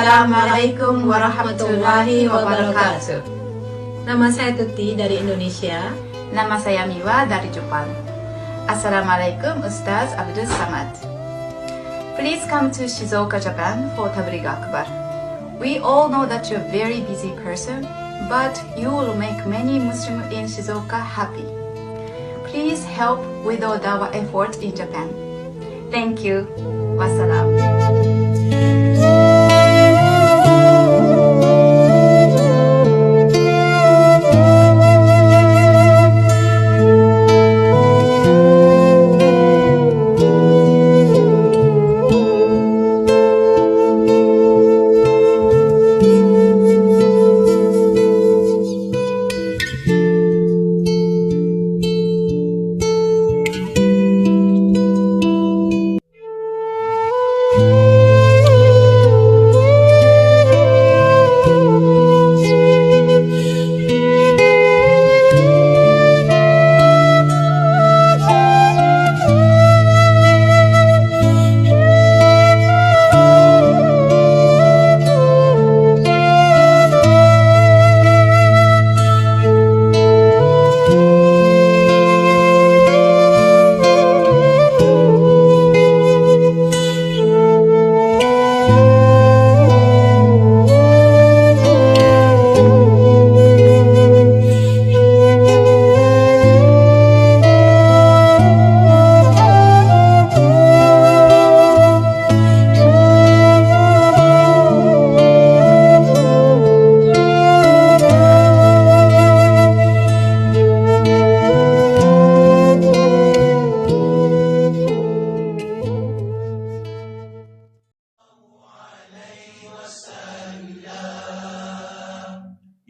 Assalamualaikum warahmatullahi wabarakatuh. Nama saya Tuti dari Indonesia. Nama saya Miwa dari Jepang. Assalamualaikum Ustaz Abdul Samad. Please come to Shizuoka, Japan for Tabligh Akbar. We all know that you're a very busy person, but you will make many Muslims in Shizuoka happy. Please help with our dawah effort in Japan. Thank you. Wassalam.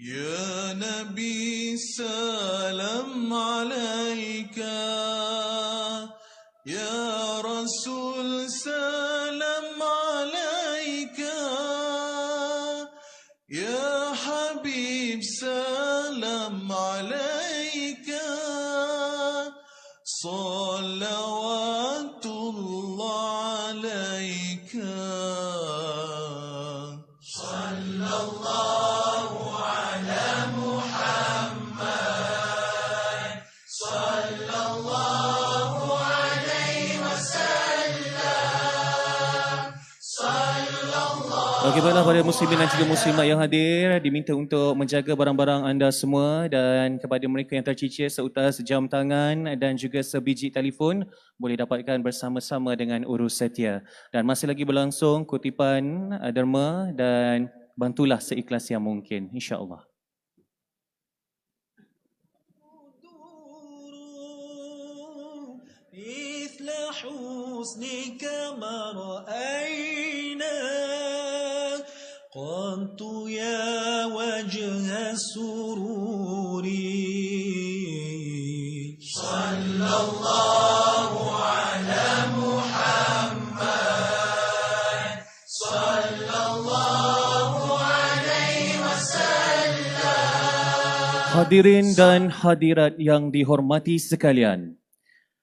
Ya Nabi salam alaika, Ya Rasul salam alaika, Ya Habib salam alaika, salawatullah alaika. Sallallahu ala Muhammad, sallallahu alaihi wasallam, sallallahu. Okey, baiklah para muslimin dan juga muslimat yang hadir, diminta untuk menjaga barang-barang anda semua, dan kepada mereka yang tercicir seutas jam tangan dan juga sebiji telefon boleh dapatkan bersama-sama dengan urus setia. Dan masih lagi berlangsung kutipan derma, dan bantulah seikhlas yang mungkin, insya-Allah. مثل حسنك ما رأينا قط يا وجه السرور صلى الله على محمد صلى الله عليه وسلم. Hadirin dan hadirat yang dihormati sekalian,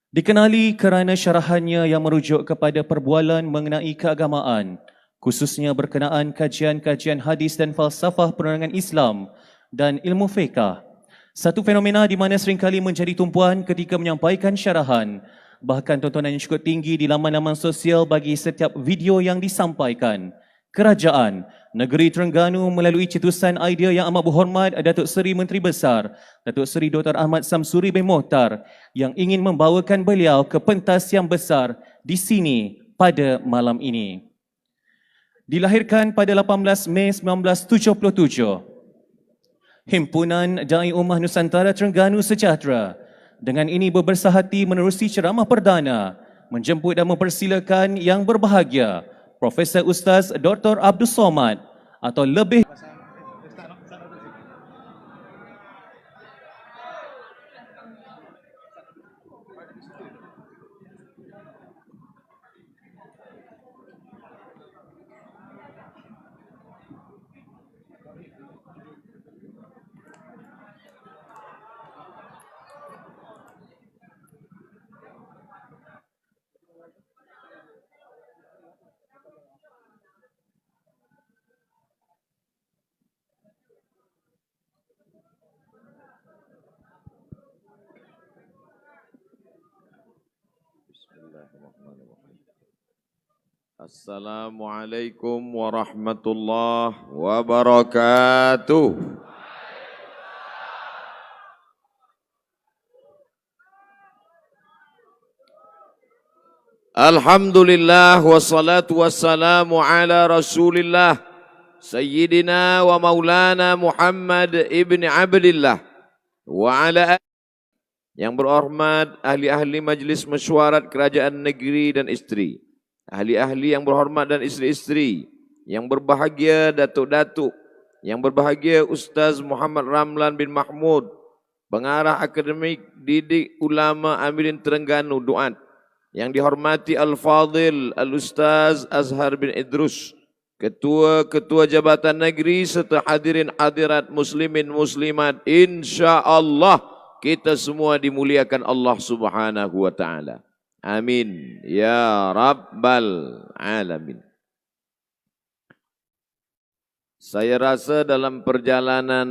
dikenali kerana syarahannya yang merujuk kepada perbualan mengenai keagamaan, khususnya berkenaan kajian-kajian hadis dan falsafah penerangan Islam dan ilmu fiqh. Satu fenomena di mana seringkali menjadi tumpuan ketika menyampaikan syarahan, bahkan tontonan yang cukup tinggi di laman-laman sosial bagi setiap video yang disampaikan. Kerajaan Negeri Terengganu melalui cetusan idea yang amat berhormat Datuk Seri Menteri Besar Datuk Seri Dr. Ahmad Samsuri bin Mohtar yang ingin membawakan beliau ke pentas yang besar di sini pada malam ini. Dilahirkan pada 18 Mei 1977, Himpunan Dai Ummah Nusantara Terengganu Sejahtera dengan ini berbesar hati menerusi ceramah perdana menjemput dan mempersilakan yang berbahagia Profesor Ustaz Dr. Abdul Somad atau lebih Assalamualaikum warahmatullahi wabarakatuh. Alhamdulillah wassalatu wassalamu ala Rasulillah Sayyidina wa Maulana Muhammad ibn Abdillah wa ala yang berhormat ahli-ahli majlis mesyuarat kerajaan negeri dan isteri, ahli-ahli yang berhormat dan isteri-isteri, yang berbahagia datuk-datuk, yang berbahagia Ustaz Muhammad Ramlan bin Mahmud, pengarah akademik didik ulama Amirin Terengganu Duat, yang dihormati Al-Fadhil Al-Ustaz Azhar bin Idrus, ketua-ketua jabatan negeri serta hadirin hadirat muslimin muslimat, insya-Allah kita semua dimuliakan Allah Subhanahu wa taala. Amin ya rabbal alamin. Saya rasa dalam perjalanan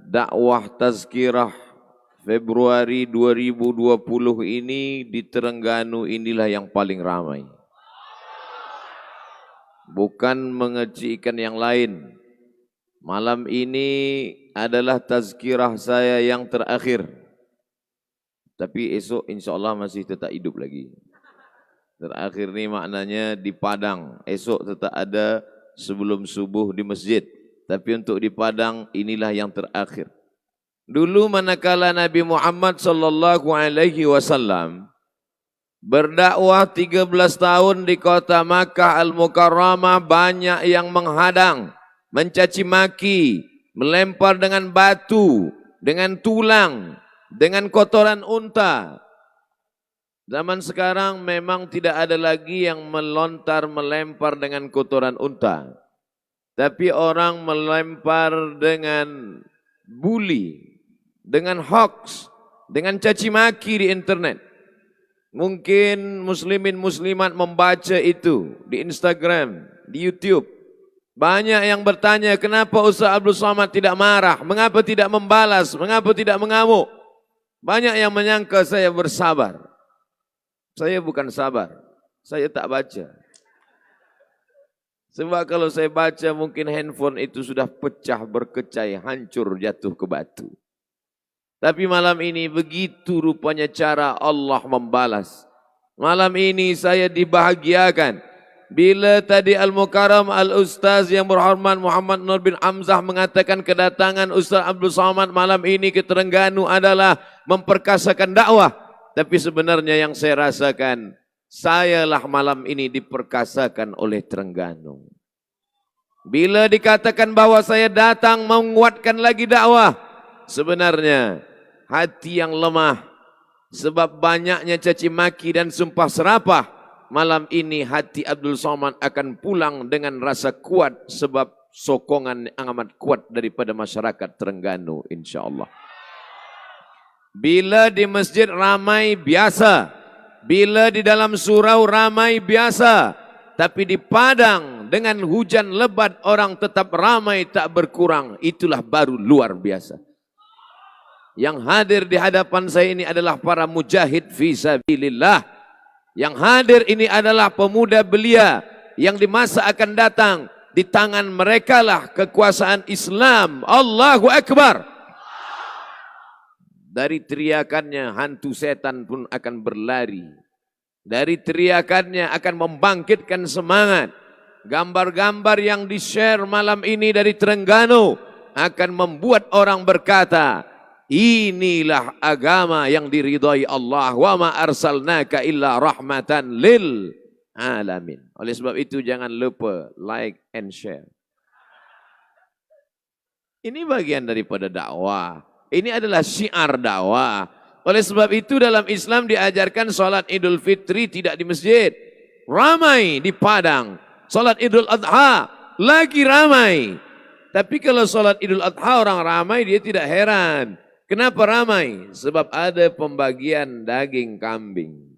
dakwah tazkirah Februari 2020 ini di Terengganu inilah yang paling ramai. Bukan mengecilkan yang lain. Malam ini adalah tazkirah saya yang terakhir. Tapi esok insya-Allah masih tetap hidup lagi. Terakhir ni maknanya di Padang. Esok tetap ada sebelum subuh di masjid. Tapi untuk di Padang inilah yang terakhir. Dulu manakala Nabi Muhammad sallallahu alaihi wasallam berdakwah 13 tahun di kota Makkah Al-Mukarramah, banyak yang menghadang, mencaci maki, melempar dengan batu, dengan tulang, dengan kotoran unta. Zaman sekarang memang tidak ada lagi yang melontar melempar dengan kotoran unta. Tapi orang melempar dengan bully, dengan hoax, dengan caci maki di internet. Mungkin muslimin muslimat membaca itu di Instagram, di YouTube. Banyak yang bertanya, kenapa Ustaz Abdul Somad tidak marah? Mengapa tidak membalas? Mengapa tidak mengamuk? Banyak yang menyangka saya bersabar. Saya bukan sabar. Saya tak baca. Sebab kalau saya baca mungkin handphone itu sudah pecah, berkecai, hancur, jatuh ke batu. Tapi malam ini begitu rupanya cara Allah membalas. Malam ini saya dibahagiakan. Bila tadi Al-Mukarram Al-Ustaz yang berhormat Muhammad Nur bin Hamzah mengatakan kedatangan Ustaz Abdul Somad malam ini ke Terengganu adalah memperkasakan dakwah. Tapi sebenarnya yang saya rasakan, sayalah malam ini diperkasakan oleh Terengganu. Bila dikatakan bahwa saya datang menguatkan lagi dakwah, sebenarnya hati yang lemah sebab banyaknya caci maki dan sumpah serapah, malam ini hati Abdul Somad akan pulang dengan rasa kuat sebab sokongan yang amat kuat daripada masyarakat Terengganu insya-Allah. Bila di masjid ramai biasa, bila di dalam surau ramai biasa, tapi di Padang dengan hujan lebat orang tetap ramai tak berkurang, itulah baru luar biasa. Yang hadir di hadapan saya ini adalah para mujahid fi sabilillah. Yang hadir ini adalah pemuda belia yang di masa akan datang di tangan merekalah kekuasaan Islam. Allahu Akbar. Dari teriakannya hantu setan pun akan berlari. Dari teriakannya akan membangkitkan semangat. Gambar-gambar yang di-share malam ini dari Terengganu akan membuat orang berkata, inilah agama yang diridhai Allah. Wa ma arsalnaka illa rahmatan lil alamin. Oleh sebab itu jangan lupa like and share. Ini bagian daripada dakwah. Ini adalah syiar dakwah. Oleh sebab itu dalam Islam diajarkan solat Idul Fitri tidak di masjid. Ramai di Padang. Solat Idul Adha lagi ramai. Tapi kalau solat Idul Adha orang ramai dia tidak heran. Kenapa ramai? Sebab ada pembagian daging kambing.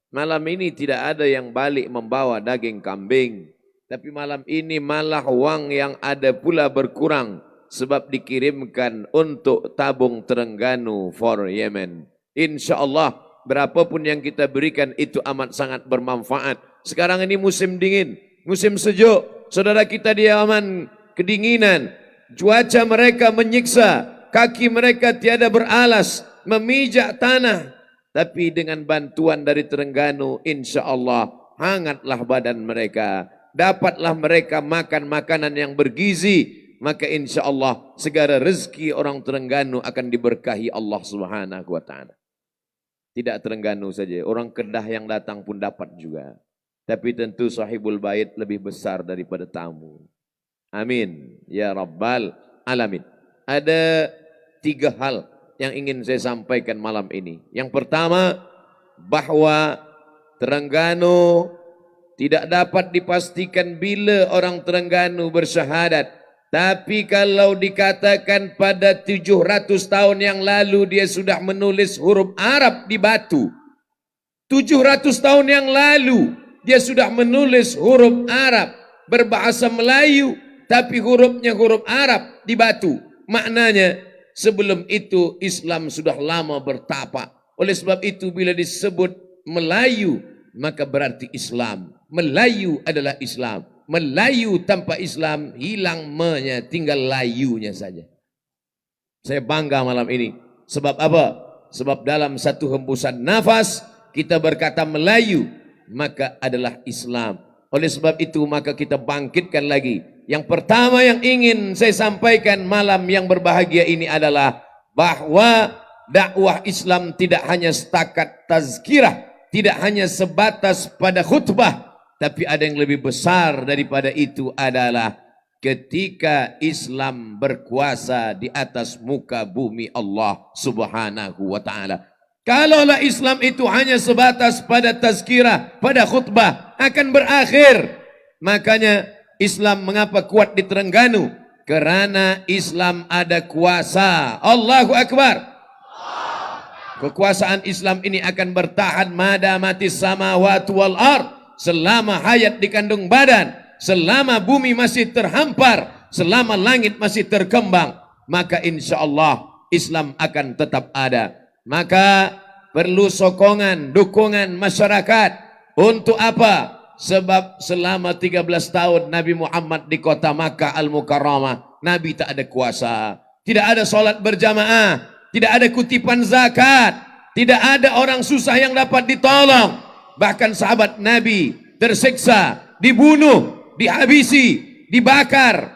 Malam ini tidak ada yang balik membawa daging kambing. Tapi malam ini malah wang yang ada pula berkurang. Sebab dikirimkan untuk tabung Terengganu for Yemen. InsyaAllah berapapun yang kita berikan itu amat sangat bermanfaat. Sekarang ini musim dingin, musim sejuk, saudara kita di Yaman kedinginan, cuaca mereka menyiksa, kaki mereka tiada beralas, memijak tanah. Tapi dengan bantuan dari Terengganu, insya Allah hangatlah badan mereka. Dapatlah mereka makan makanan yang bergizi. Maka insya Allah segala rezeki orang Terengganu akan diberkahi Allah Subhanahu wa ta'ala. Tidak Terengganu saja, orang Kedah yang datang pun dapat juga. Tapi tentu sahibul bait lebih besar daripada tamu. Amin. Ya Rabbal Alamin. Ada 3 hal yang ingin saya sampaikan malam ini. Yang pertama, bahwa Terengganu tidak dapat dipastikan bila orang Terengganu bersyahadat. Tapi kalau dikatakan pada 700 tahun yang lalu dia sudah menulis huruf Arab di batu. 700 tahun yang lalu dia sudah menulis huruf Arab berbahasa Melayu tapi hurufnya huruf Arab di batu. Maknanya sebelum itu Islam sudah lama bertapa. Oleh sebab itu bila disebut Melayu maka berarti Islam. Melayu adalah Islam. Melayu tanpa Islam hilang me-nya, tinggal layunya saja. Saya bangga malam ini. Sebab apa? Sebab dalam satu hembusan nafas kita berkata Melayu, maka adalah Islam. Oleh sebab itu maka kita bangkitkan lagi. Yang pertama yang ingin saya sampaikan malam yang berbahagia ini adalah bahwa dakwah Islam tidak hanya setakat tazkirah, tidak hanya sebatas pada khutbah, tapi ada yang lebih besar daripada itu adalah ketika Islam berkuasa di atas muka bumi Allah Subhanahu wa ta'ala. Kalaulah Islam itu hanya sebatas pada tazkirah, pada khutbah, akan berakhir. Makanya Islam mengapa kuat di Terengganu? Kerana Islam ada kuasa. Allahu Akbar. Kekuasaan Islam ini akan bertahan madamatis samawati wal ard. Selama hayat di kandung badan, selama bumi masih terhampar, selama langit masih terkembang, maka insya Allah Islam akan tetap ada. Maka perlu sokongan, dukungan masyarakat. Untuk apa? Sebab selama 13 tahun Nabi Muhammad di kota Makkah Al-Mukarramah, Nabi tak ada kuasa, tidak ada solat berjamaah, tidak ada kutipan zakat, tidak ada orang susah yang dapat ditolong. Bahkan sahabat Nabi tersiksa, dibunuh, dihabisi, dibakar,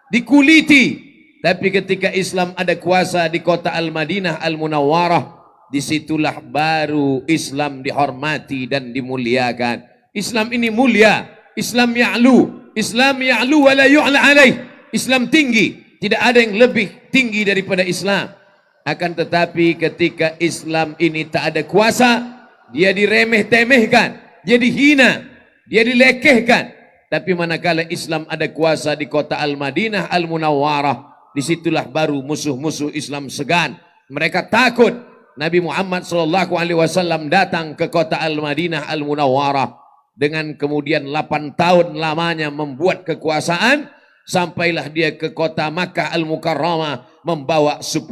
dikuliti. Tapi ketika Islam ada kuasa di kota Al-Madinah Al-Munawwarah, disitulah baru Islam dihormati dan dimuliakan. Islam ini mulia, Islam ya'lu wa la yu'la alaih. Islam tinggi, tidak ada yang lebih tinggi daripada Islam. Akan tetapi ketika Islam ini tak ada kuasa, dia diremeh-temehkan, dia dihina, dia dilekehkan. Tapi manakala Islam ada kuasa di kota Al-Madinah Al-Munawwarah, disitulah baru musuh-musuh Islam segan. Mereka takut. Nabi Muhammad SAW datang ke kota Al-Madinah Al-Munawwarah dengan kemudian 8 tahun lamanya membuat kekuasaan, sampailah dia ke kota Makkah Al-Mukarramah membawa 10.000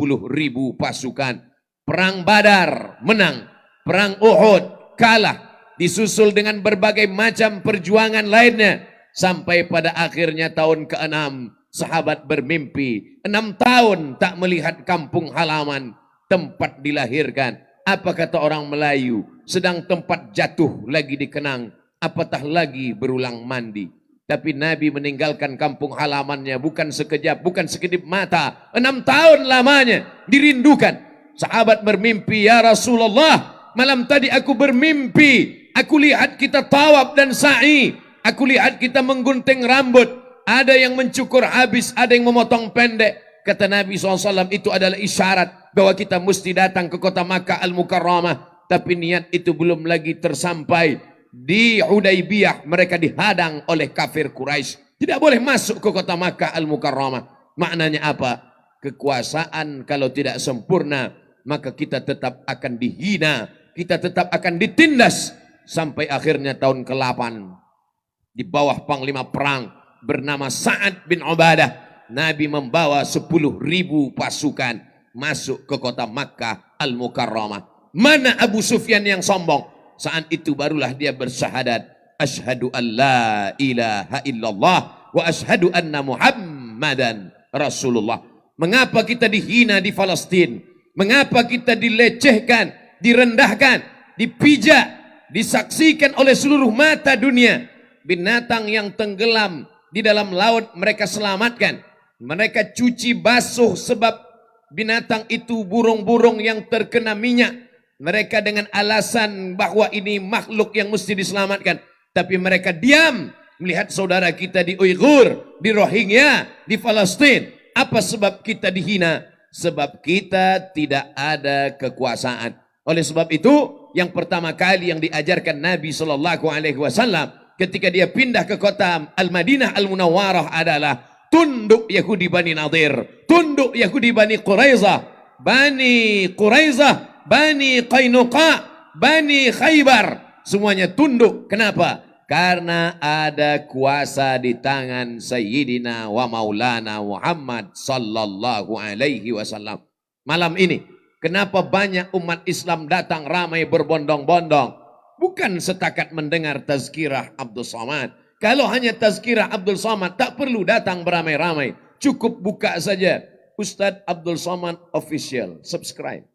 pasukan. Perang Badar menang, perang Uhud kalah, disusul dengan berbagai macam perjuangan lainnya, sampai pada akhirnya tahun ke-6 sahabat bermimpi 6 tahun tak melihat kampung halaman, tempat dilahirkan. Apa kata orang Melayu? Sedang tempat jatuh lagi dikenang, apatah lagi berulang mandi. Tapi Nabi meninggalkan kampung halamannya bukan sekejap, bukan sekedip mata. 6 tahun lamanya dirindukan. Sahabat bermimpi, ya Rasulullah, malam tadi aku bermimpi, aku lihat kita tawaf dan sa'i, aku lihat kita menggunting rambut, ada yang mencukur habis, ada yang memotong pendek. Kata Nabi SAW, itu adalah isyarat bahwa kita mesti datang ke kota Makkah Al-Mukarramah. Tapi niat itu belum lagi tersampai. Di Hudaybiyah mereka dihadang oleh kafir Quraisy, tidak boleh masuk ke kota Makkah Al-Mukarramah. Maknanya apa? Kekuasaan kalau tidak sempurna, maka kita tetap akan dihina, kita tetap akan ditindas. Sampai akhirnya tahun ke-8 di bawah panglima perang bernama Sa'ad bin Ubadah, Nabi membawa 10.000 pasukan masuk ke kota Makkah Al-Mukarramah. Mana Abu Sufyan yang sombong? Saat itu barulah dia bersyahadat, asyhadu an la ilaha illallah wa asyhadu anna Muhammadan Rasulullah. Mengapa kita dihina di Palestina? Mengapa kita dilecehkan, direndahkan, dipijak, disaksikan oleh seluruh mata dunia? Binatang yang tenggelam di dalam laut mereka selamatkan. Mereka cuci basuh sebab binatang itu burung-burung yang terkena minyak. Mereka dengan alasan bahwa ini makhluk yang mesti diselamatkan. Tapi mereka diam melihat saudara kita di Uighur, di Rohingya, di Palestina. Apa sebab kita dihina? Sebab kita tidak ada kekuasaan. Oleh sebab itu, yang pertama kali yang diajarkan Nabi SAW ketika dia pindah ke kota Al-Madinah Al-Munawwarah adalah tunduk Yahudi Bani Nadir, tunduk Yahudi Bani Quraizah, Bani Quraizah, Bani Qainuqa, Bani Khaybar, semuanya tunduk. Kenapa? Karena ada kuasa di tangan Sayyidina wa Maulana Muhammad sallallahu alaihi wasallam. Malam ini, kenapa banyak umat Islam datang ramai berbondong-bondong? Bukan setakat mendengar tazkirah Abdul Samad. Kalau hanya tazkirah Abdul Samad, tak perlu datang beramai-ramai. Cukup buka saja Ustadz Abdul Samad Official, subscribe.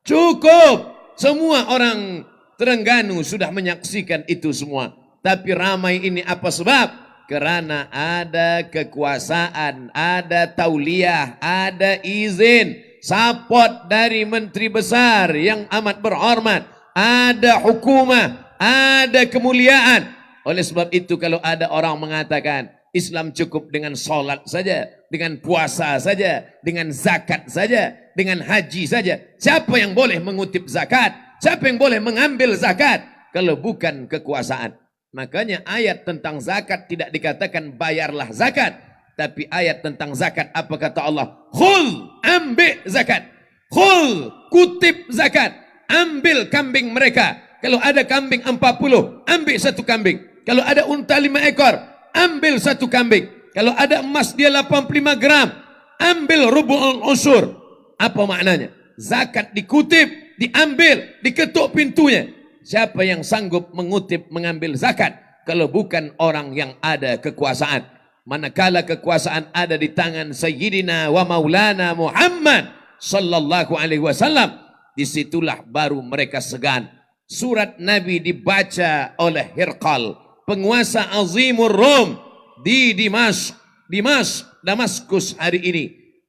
Cukup. Semua orang Terengganu sudah menyaksikan itu semua. Tapi ramai ini apa sebab? Kerana ada kekuasaan, ada tauliah, ada izin, support dari menteri besar yang amat berhormat, ada hukumah, ada kemuliaan. Oleh sebab itu kalau ada orang mengatakan Islam cukup dengan solat saja, dengan puasa saja, dengan zakat saja, dengan haji saja. Siapa yang boleh mengutip zakat? Siapa yang boleh mengambil zakat? Kalau bukan kekuasaan. Makanya ayat tentang zakat tidak dikatakan bayarlah zakat. Tapi ayat tentang zakat apa kata Allah? Khul, ambil zakat. Khul, kutip zakat. Ambil kambing mereka. Kalau ada kambing 40, ambil satu kambing. Kalau ada unta 5 ekor, ambil satu kambing. Kalau ada emas dia 85 gram, ambil rubu'ul usyur. Apa maknanya? Zakat dikutip, diambil, diketuk pintunya. Siapa yang sanggup mengutip, mengambil zakat? Kalau bukan orang yang ada kekuasaan. Manakala kekuasaan ada di tangan Sayyidina wa Maulana Muhammad sallallahu alaihi wasallam, disitulah baru mereka segan. Surat Nabi dibaca oleh Hirqal, penguasa Azimur Rum di Damaskus hari ini,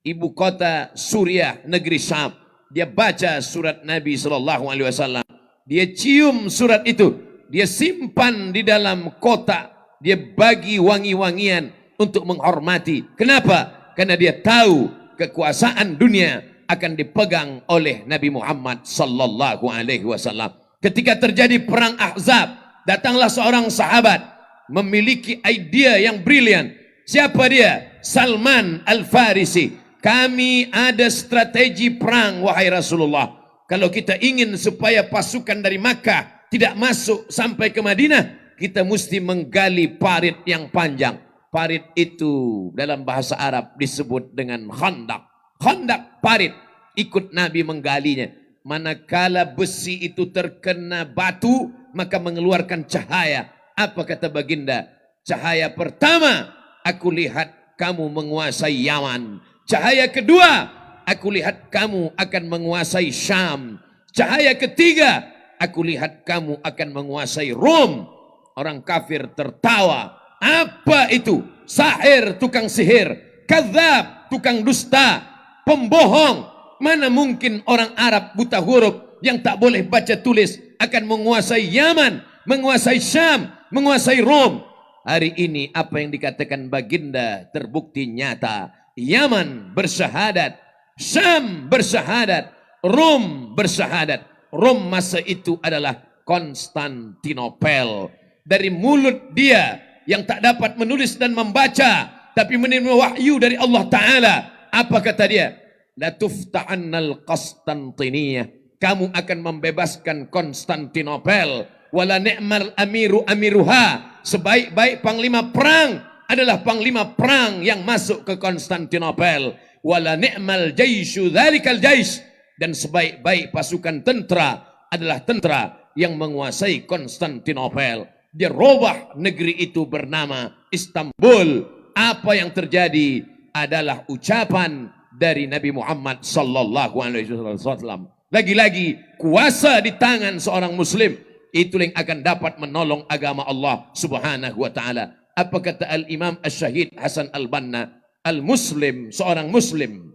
ibu kota Suriah, negeri Syam. Dia baca surat Nabi SAW. Dia cium surat itu. Dia simpan di dalam kotak. Dia bagi wangi-wangian untuk menghormati. Kenapa? Karena dia tahu kekuasaan dunia akan dipegang oleh Nabi Muhammad SAW. Ketika terjadi perang Ahzab, datanglah seorang sahabat memiliki idea yang brilian. Siapa dia? Salman Al-Farisi. Kami ada strategi perang, wahai Rasulullah. Kalau kita ingin supaya pasukan dari Makkah tidak masuk sampai ke Madinah, kita mesti menggali parit yang panjang. Parit itu dalam bahasa Arab disebut dengan khandak. Khandak, parit. Ikut Nabi menggalinya. Manakala besi itu terkena batu, maka mengeluarkan cahaya. Apa kata baginda? Cahaya pertama, aku lihat kamu menguasai Yaman. Cahaya kedua, aku lihat kamu akan menguasai Syam. Cahaya ketiga, aku lihat kamu akan menguasai Rom. Orang kafir tertawa. Apa itu? Sahir, tukang sihir. Kadzab, tukang dusta. Pembohong. Mana mungkin orang Arab buta huruf yang tak boleh baca tulis akan menguasai Yaman, menguasai Syam, menguasai Rom. Hari ini apa yang dikatakan baginda terbukti nyata. Yaman bersyahadat, Syam bersyahadat, Rom bersyahadat. Rom masa itu adalah Konstantinopel. Dari mulut dia yang tak dapat menulis dan membaca, tapi menerima wahyu dari Allah Ta'ala. Apa kata dia? La tufta'annal Konstantiniyah. Kamu akan membebaskan Konstantinopel. Wala ni'mal amiru amiruha. Sebaik-baik panglima perang adalah panglima perang yang masuk ke Konstantinopel. Wala ni'mal jaishu dzalikal jais. dan sebaik-baik pasukan tentara adalah tentara yang menguasai Konstantinopel. Dia robah negeri itu bernama Istanbul. Apa yang terjadi adalah ucapan dari Nabi Muhammad sallallahu alaihi wasallam. Lagi-lagi kuasa di tangan seorang muslim itu yang akan dapat menolong agama Allah Subhanahu wa taala. Apa kata Al-Imam Asy-Syahid Hasan Al-Banna? Al-Muslim, seorang muslim,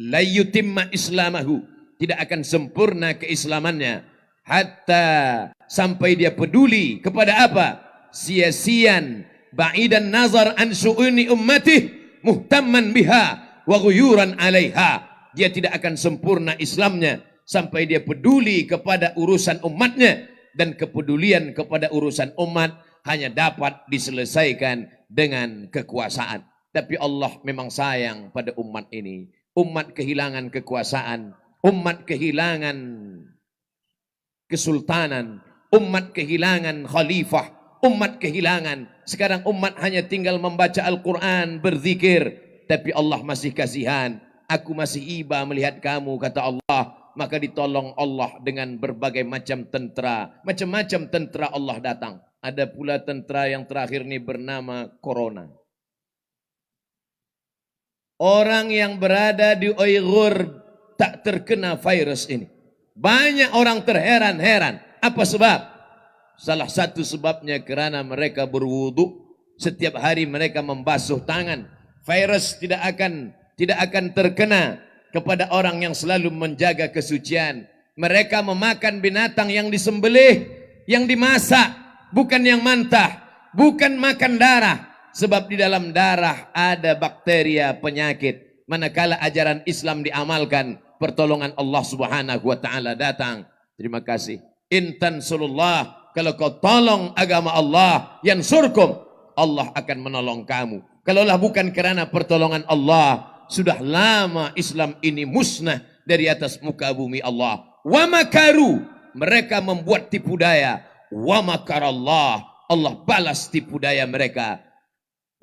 la yutimma islamahu, tidak akan sempurna keislamannya hatta sampai dia peduli kepada apa? Sia-sian, ba'idan nazar an syu'uni ummatih, muhtamman biha wa ghuyuran 'alaiha. Dia tidak akan sempurna Islamnya sampai dia peduli kepada urusan umatnya, dan kepedulian kepada urusan umat hanya dapat diselesaikan dengan kekuasaan. Tapi Allah memang sayang pada umat ini. Umat kehilangan kekuasaan, umat kehilangan kesultanan, umat kehilangan khalifah, umat kehilangan. Sekarang umat hanya tinggal membaca Al-Quran, berzikir, tapi Allah masih kasihan. Aku masih iba melihat kamu, kata Allah. Maka ditolong Allah dengan berbagai macam tentera. Macam-macam tentera Allah datang. Ada pula tentera yang terakhir ini bernama Corona. Orang yang berada di Uyghur tak terkena virus ini. Banyak orang terheran-heran. Apa sebab? Salah satu sebabnya karena mereka berwudu. Setiap hari mereka membasuh tangan. Virus tidak akan terkena kepada orang yang selalu menjaga kesucian. Mereka memakan binatang yang disembelih, yang dimasak, bukan yang mentah, bukan makan darah. Sebab di dalam darah ada bakteria penyakit. Manakala ajaran Islam diamalkan, pertolongan Allah Subhanahu wa taala datang. Terima kasih. Intan sulullah, kalau kau tolong agama Allah, yansurkum, Allah akan menolong kamu. Kalaulah bukan kerana pertolongan Allah, sudah lama Islam ini musnah dari atas muka bumi Allah. Wa makaru, mereka membuat tipu daya. Wa makarallah, Allah balas tipu daya mereka.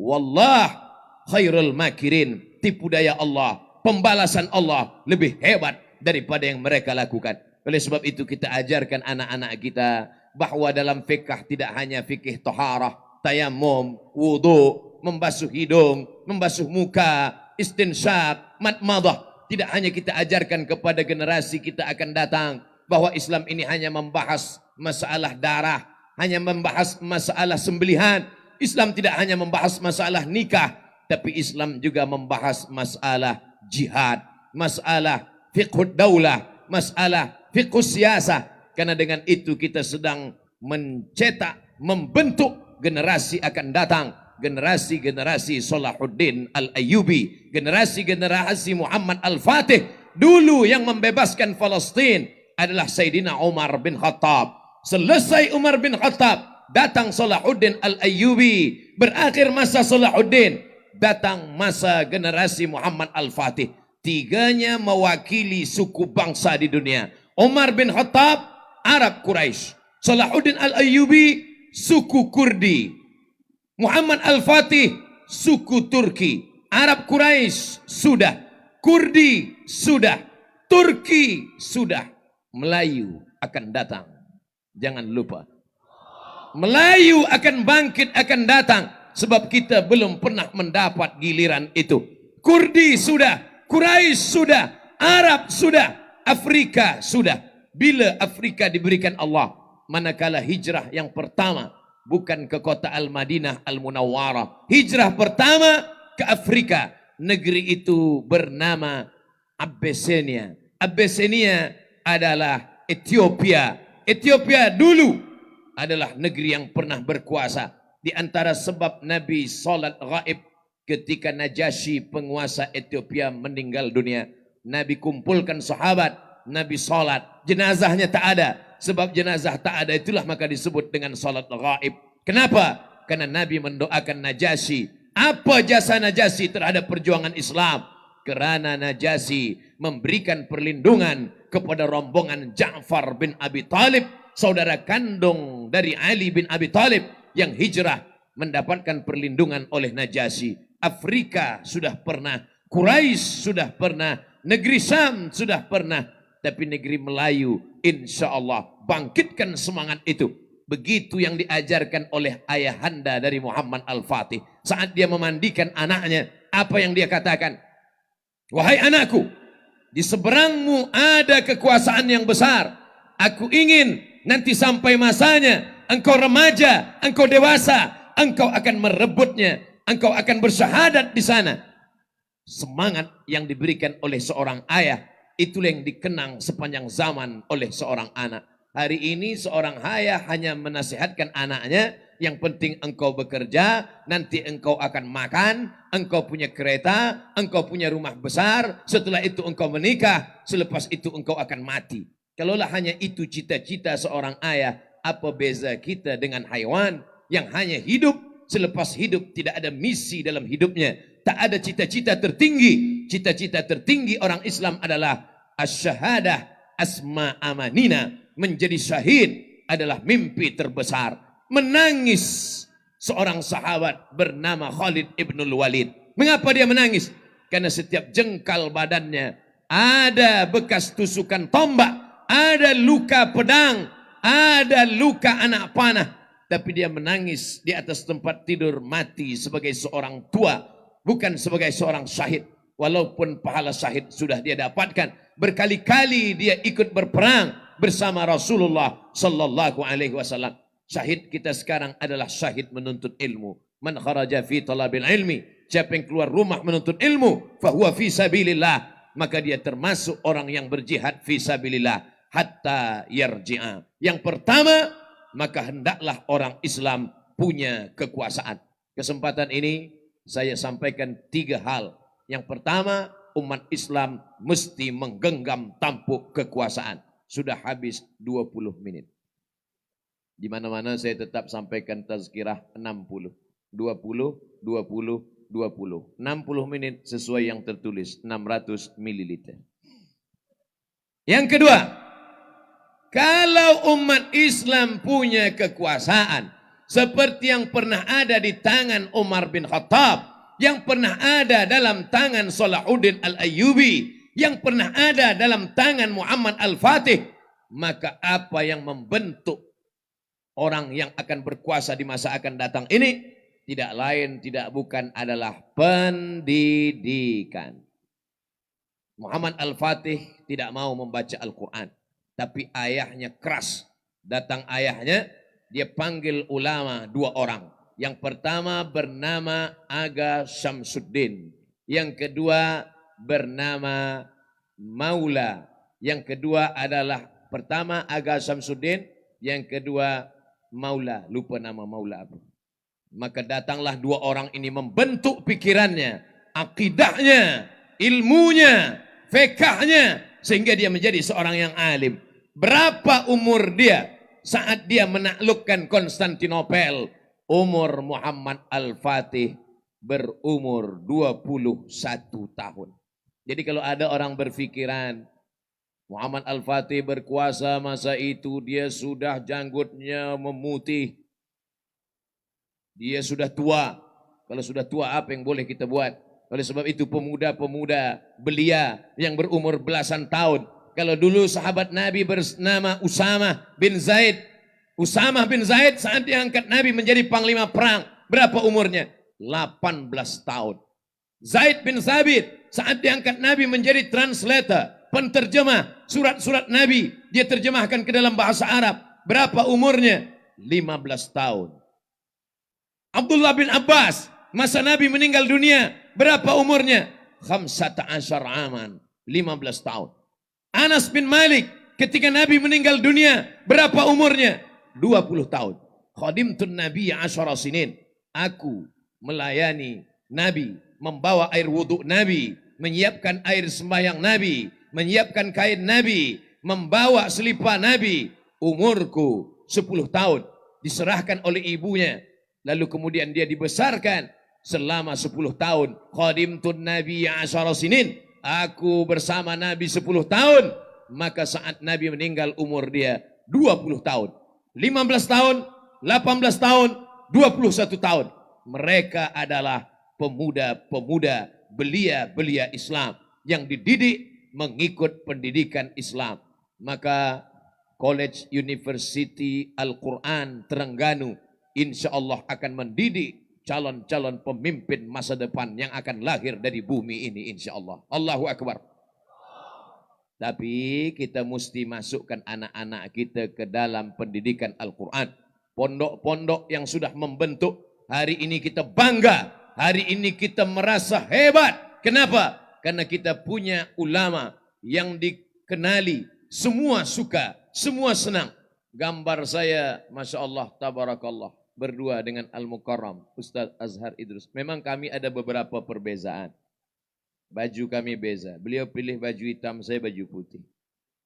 Wallah khairul makirin, tipu daya Allah, pembalasan Allah lebih hebat daripada yang mereka lakukan. Oleh sebab itu kita ajarkan anak-anak kita bahwa dalam fikih tidak hanya fikih taharah, tayammum, wudu, membasuh hidung, membasuh muka, istinsyaq, madmadah. Tidak hanya kita ajarkan kepada generasi kita akan datang bahwa Islam ini hanya membahas masalah darah, hanya membahas masalah sembelihan. Islam tidak hanya membahas masalah nikah, tapi Islam juga membahas masalah jihad, masalah fiqhud daulah, masalah fiqhus siyasah. Karena dengan itu kita sedang mencetak, membentuk generasi akan datang. Generasi-generasi Salahuddin Al-Ayyubi, generasi-generasi Muhammad Al-Fatih. Dulu yang membebaskan Palestin adalah Sayyidina Umar bin Khattab. Selesai Umar bin Khattab, datang Salahuddin Al-Ayyubi. Berakhir masa Salahuddin, datang masa generasi Muhammad Al-Fatih. Tiganya mewakili suku bangsa di dunia. Umar bin Khattab, Arab Quraisy. Salahuddin Al-Ayyubi, suku Kurdi. Muhammad Al-Fatih, suku Turki. Arab Quraisy sudah, Kurdi sudah, Turki sudah. Melayu akan datang. Jangan lupa. Melayu akan bangkit, akan datang. Sebab kita belum pernah mendapat giliran itu. Kurdi sudah, Quraisy sudah, Arab sudah, Afrika sudah. Bila Afrika diberikan Allah? Manakala hijrah yang pertama bukan ke kota Al-Madinah Al-Munawwarah. Hijrah pertama ke Afrika. Negeri itu bernama Abyssinia. Abyssinia adalah Ethiopia. Ethiopia dulu adalah negeri yang pernah berkuasa. Di antara sebab Nabi salat gaib ketika Najasyi penguasa Ethiopia meninggal dunia. Nabi kumpulkan sahabat, Nabi salat. Jenazahnya tak ada. Sebab jenazah tak ada, itulah maka disebut dengan salat gaib. Kenapa? Karena Nabi mendoakan Najasyi. Apa jasa Najasyi terhadap perjuangan Islam? Kerana Najasyi memberikan perlindungan kepada rombongan Ja'far bin Abi Talib, saudara kandung dari Ali bin Abi Talib yang hijrah, mendapatkan perlindungan oleh Najasyi. Afrika sudah pernah, Quraisy sudah pernah, negeri Syam sudah pernah, tapi negeri Melayu insya Allah bangkitkan semangat itu. Begitu yang diajarkan oleh ayahanda dari Muhammad Al-Fatih. Saat dia memandikan anaknya, apa yang dia katakan? Wahai anakku, di seberangmu ada kekuasaan yang besar. Aku ingin nanti sampai masanya, engkau remaja, engkau dewasa, engkau akan merebutnya, engkau akan bersyahadat di sana. Semangat yang diberikan oleh seorang ayah, itulah yang dikenang sepanjang zaman oleh seorang anak. Hari ini seorang ayah hanya menasihatkan anaknya, yang penting engkau bekerja, nanti engkau akan makan, engkau punya kereta, engkau punya rumah besar, setelah itu engkau menikah, selepas itu engkau akan mati. Kalaulah hanya itu cita-cita seorang ayah, apa beza kita dengan haiwan yang hanya hidup, selepas hidup tidak ada misi dalam hidupnya, tak ada cita-cita tertinggi. Cita-cita tertinggi orang Islam adalah asy-syahadah asma amanina, menjadi syahid adalah mimpi terbesar. Menangis seorang sahabat bernama Khalid ibnul Walid. Mengapa dia menangis? Karena setiap jengkal badannya ada bekas tusukan tombak, ada luka pedang, ada luka anak panah. Tapi dia menangis di atas tempat tidur mati sebagai seorang tua, bukan sebagai seorang syahid. Walaupun pahala syahid sudah dia dapatkan, berkali-kali dia ikut berperang bersama Rasulullah sallallahu alaihi wasallam. Syahid kita sekarang adalah syahid menuntut ilmu. Man kharaja fi talabil ilmi, siapa yang keluar rumah menuntut ilmu, fahuwa fi sabilillah, maka dia termasuk orang yang berjihad fi sabilillah hatta yarji'a. Yang pertama, maka hendaklah orang Islam punya kekuasaan. Kesempatan ini saya sampaikan 3 hal. Yang pertama, umat Islam mesti menggenggam tampuk kekuasaan. Sudah habis 20 menit. Di mana-mana saya tetap sampaikan tazkirah 60. 20, 20, 20. 60 menit sesuai yang tertulis, 600 ml. Yang kedua, kalau umat Islam punya kekuasaan seperti yang pernah ada di tangan Umar bin Khattab, yang pernah ada dalam tangan Salahuddin Al-Ayyubi, yang pernah ada dalam tangan Muhammad Al-Fatih, maka apa yang membentuk orang yang akan berkuasa di masa akan datang ini tidak lain tidak bukan adalah pendidikan. Muhammad Al-Fatih tidak mau membaca Al-Quran, tapi ayahnya keras. Datang ayahnya, dia panggil ulama 2 orang. Yang pertama bernama Aga Syamsuddin, yang kedua bernama Maula. Yang kedua adalah pertama Aga Syamsuddin, yang kedua Maula, lupa nama Maula apa. Maka datanglah 2 orang ini membentuk pikirannya, akidahnya, ilmunya, fikahnya, sehingga dia menjadi seorang yang alim. Berapa umur dia saat dia menaklukkan Konstantinopel? Umur Muhammad Al-Fatih berumur 21 tahun. Jadi kalau ada orang berfikiran Muhammad Al-Fatih berkuasa masa itu, dia sudah janggutnya memutih, dia sudah tua. Kalau sudah tua apa yang boleh kita buat? Oleh sebab itu pemuda-pemuda belia yang berumur belasan tahun. Kalau dulu sahabat Nabi bernama Usamah bin Zaid. Usamah bin Zaid saat diangkat Nabi menjadi panglima perang, berapa umurnya? 18 tahun. Zaid bin Thabit saat diangkat Nabi menjadi translator, penterjemah surat-surat Nabi, dia terjemahkan ke dalam bahasa Arab. Berapa umurnya? 15 tahun. Abdullah bin Abbas, masa Nabi meninggal dunia, berapa umurnya? 15 aman, 15 tahun. Anas bin Malik, ketika Nabi meninggal dunia, berapa umurnya? 20 tahun. Khadimtun Nabi 10 sinin. Aku melayani Nabi, membawa air wudhu Nabi, menyiapkan air sembahyang Nabi, menyiapkan kain Nabi, membawa selipar Nabi. Umurku 10 tahun. Diserahkan oleh ibunya. Lalu kemudian dia dibesarkan selama 10 tahun. Khadimtun Nabi 10 sinin. Aku bersama Nabi 10 tahun. Maka saat Nabi meninggal umur dia 20 tahun. 15 tahun, 18 tahun, 21 tahun. Mereka adalah pemuda-pemuda belia-belia Islam yang dididik mengikut pendidikan Islam. Maka College University Al-Quran Terengganu insya Allah akan mendidik calon-calon pemimpin masa depan yang akan lahir dari bumi ini insya Allah. Allahu Akbar. Tapi kita mesti masukkan anak-anak kita ke dalam pendidikan Al-Quran. Pondok-pondok yang sudah membentuk, hari ini kita bangga, hari ini kita merasa hebat. Kenapa? Karena kita punya ulama yang dikenali, semua suka, semua senang. Gambar saya, Masya Allah, Tabarakallah, berdua dengan Al-Mukarram, Ustaz Azhar Idrus. Memang kami ada beberapa perbezaan. Baju kami beza. Beliau pilih baju hitam, saya baju putih.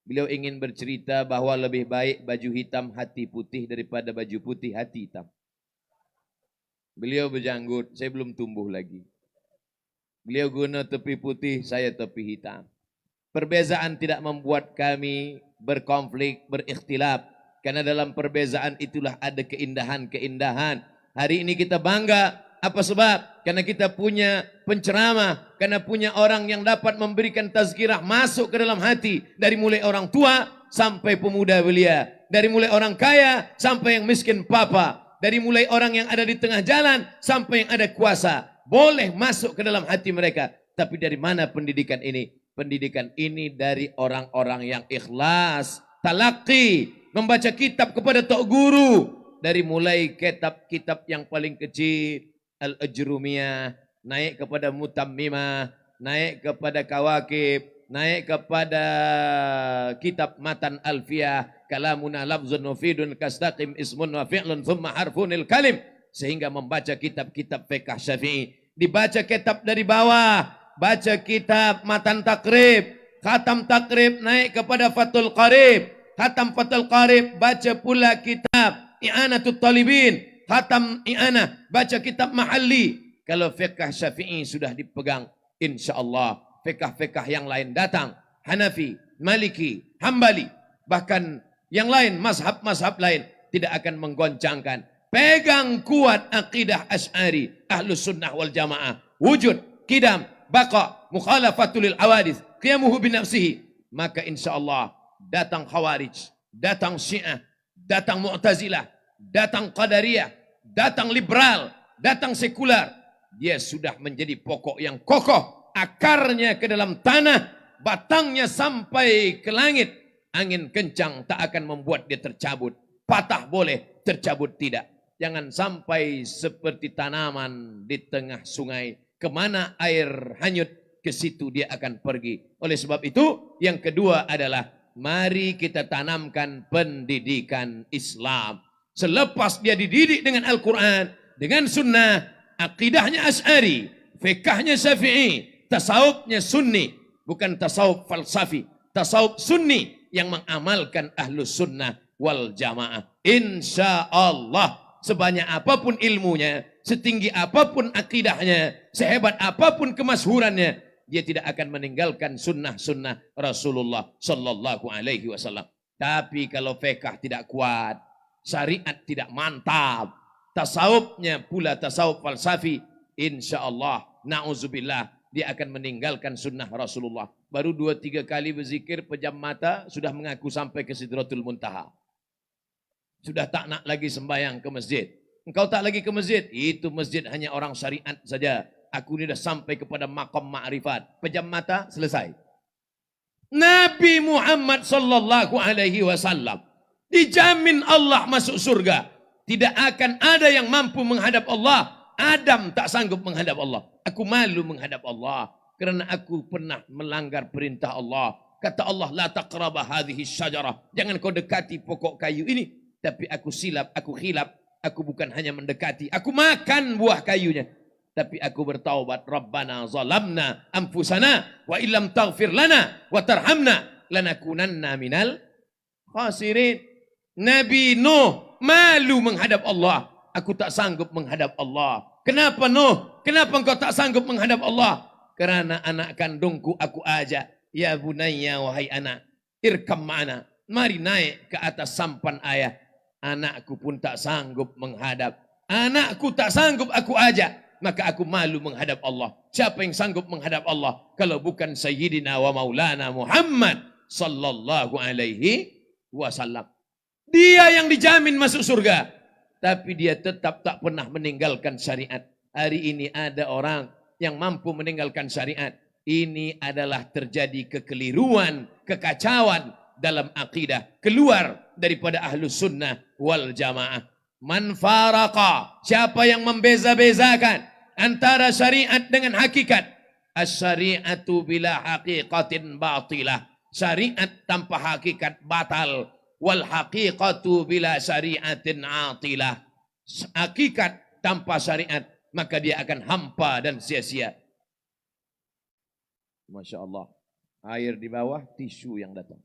Beliau ingin bercerita bahwa lebih baik baju hitam hati putih daripada baju putih hati hitam. Beliau berjanggut, saya belum tumbuh lagi. Beliau guna tepi putih, saya tepi hitam. Perbezaan tidak membuat kami berkonflik, berikhtilaf. Karena dalam perbezaan itulah ada keindahan-keindahan. Hari ini kita bangga. Apa sebab? Karena kita punya penceramah, karena punya orang yang dapat memberikan tazkirah masuk ke dalam hati. Dari mulai orang tua sampai pemuda belia. Dari mulai orang kaya sampai yang miskin papa. Dari mulai orang yang ada di tengah jalan sampai yang ada kuasa. Boleh masuk ke dalam hati mereka. Tapi dari mana pendidikan ini? Pendidikan ini dari orang-orang yang ikhlas. Talaqi, membaca kitab kepada tok guru. Dari mulai kitab-kitab yang paling kecil. Al-Ajrumiyah, naik kepada Mutammimah, naik kepada Kawakib, naik kepada kitab Matan Alfiyah, kalamuna lafzun mufidun kastaqim ismun wa fi'lun thumma harfunil kalim, sehingga membaca kitab-kitab fiqh Syafi'i. Dibaca kitab dari bawah, baca kitab Matan Takrib, khatam Takrib, naik kepada Fathul Qarib, khatam Fathul Qarib, baca pula kitab I'anatul Talibin, khatam i'anah, baca kitab mahalli. Kalau fiqh Syafi'i sudah dipegang, insya Allah fiqh-fiqh yang lain datang. Hanafi, Maliki, Hambali, bahkan yang lain, mazhab-mazhab lain tidak akan menggoncangkan. Pegang kuat akidah Asy'ari, Ahlus Sunnah wal Jamaah. Wujud, qidam, baqa, mukhalafatul lil awadith, qiyamuhu binafsihi. Maka insya Allah datang Khawarij, datang Syiah, datang Mu'tazilah, datang Qadariyah, datang liberal, datang sekular. Dia sudah menjadi pokok yang kokoh. Akarnya ke dalam tanah, batangnya sampai ke langit. Angin kencang tak akan membuat dia tercabut. Patah boleh, tercabut tidak. Jangan sampai seperti tanaman di tengah sungai. Kemana air hanyut, ke situ dia akan pergi. Oleh sebab itu, yang kedua adalah mari kita tanamkan pendidikan Islam. Selepas dia dididik dengan Al-Quran, dengan sunnah, akidahnya Asy'ari, fiqahnya Syafi'i, tasawufnya Sunni, bukan tasawuf falsafi, tasawuf Sunni yang mengamalkan Ahlus Sunnah wal Jamaah. Insya Allah, sebanyak apapun ilmunya, setinggi apapun akidahnya, sehebat apapun kemasyhurannya, dia tidak akan meninggalkan sunnah-sunnah Rasulullah Sallallahu Alaihi Wasallam. Tapi kalau fiqh tidak kuat, syariat tidak mantap, tasawufnya pula tasawuf falsafi, insya Allah, na'udzubillah, dia akan meninggalkan sunnah Rasulullah. Baru 2-3 kali berzikir pejam mata, sudah mengaku sampai ke Sidratul Muntaha. Sudah tak nak lagi sembahyang ke masjid. Engkau tak lagi ke masjid, itu masjid hanya orang syariat saja. Aku ini dah sampai kepada maqam ma'rifat. Pejam mata, selesai. Nabi Muhammad sallallahu alaihi wasallam dijamin Allah masuk surga. Tidak akan ada yang mampu menghadap Allah. Adam tak sanggup menghadap Allah. Aku malu menghadap Allah kerana aku pernah melanggar perintah Allah. Kata Allah, la taqraba hadhihi syajarah. Jangan kau dekati pokok kayu ini. Tapi aku silap, aku khilaf. Aku bukan hanya mendekati, aku makan buah kayunya. Tapi aku bertaubat, Rabbana zalamna anfusana wa illam taghfir lana wa tarhamna lanakunanna minal khasirin. Nabi Nuh malu menghadap Allah. Aku tak sanggup menghadap Allah. Kenapa Nuh? Kenapa engkau tak sanggup menghadap Allah? Kerana anak kandungku aku ajak. Ya bunayya, wahai anak, irkam ma'ana. Mari naik ke atas sampan ayah. Anakku pun tak sanggup menghadap. Anakku tak sanggup aku ajak. maka aku malu menghadap Allah. Siapa yang sanggup menghadap Allah kalau bukan Sayyidina wa Maulana Muhammad sallallahu alaihi wasallam. Dia yang dijamin masuk surga, tapi dia tetap tak pernah meninggalkan syariat. Hari ini ada orang yang mampu meninggalkan syariat. Ini adalah terjadi kekeliruan, kekacauan dalam akidah, keluar daripada ahlus sunnah wal jamaah. Man faraka, siapa yang membeza-bezakan antara syariat dengan hakikat. As-syari'atu bila haqiqatin batilah. Syariat tanpa hakikat batal. Wal haqiqatu bila syari'atin atilah. Hakikat tanpa syariat, maka dia akan hampa dan sia-sia. Masya Allah. Air di bawah, tisu yang datang.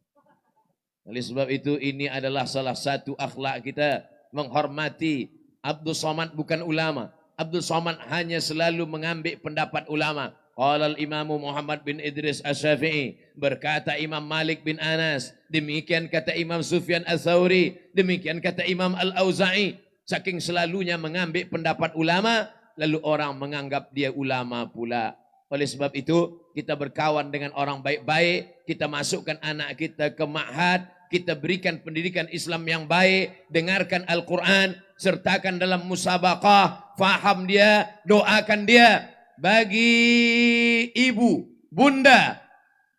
Oleh sebab itu ini adalah salah satu akhlak kita. Menghormati. Abdul Somad bukan ulama. Abdul Somad hanya selalu mengambil pendapat ulama. Qala al-Imam Muhammad bin Idris Asy-Syafi'i, berkata Imam Malik bin Anas, demikian kata Imam Sufyan Ats-Tsauri, demikian kata Imam Al-Auza'i. Saking selalunya mengambil pendapat ulama, lalu orang menganggap dia ulama pula. Oleh sebab itu, kita berkawan dengan orang baik-baik, kita masukkan anak kita ke ma'had, kita berikan pendidikan Islam yang baik, dengarkan Al-Quran, sertakan dalam musabaqah, faham dia, doakan dia. Bagi ibu, bunda,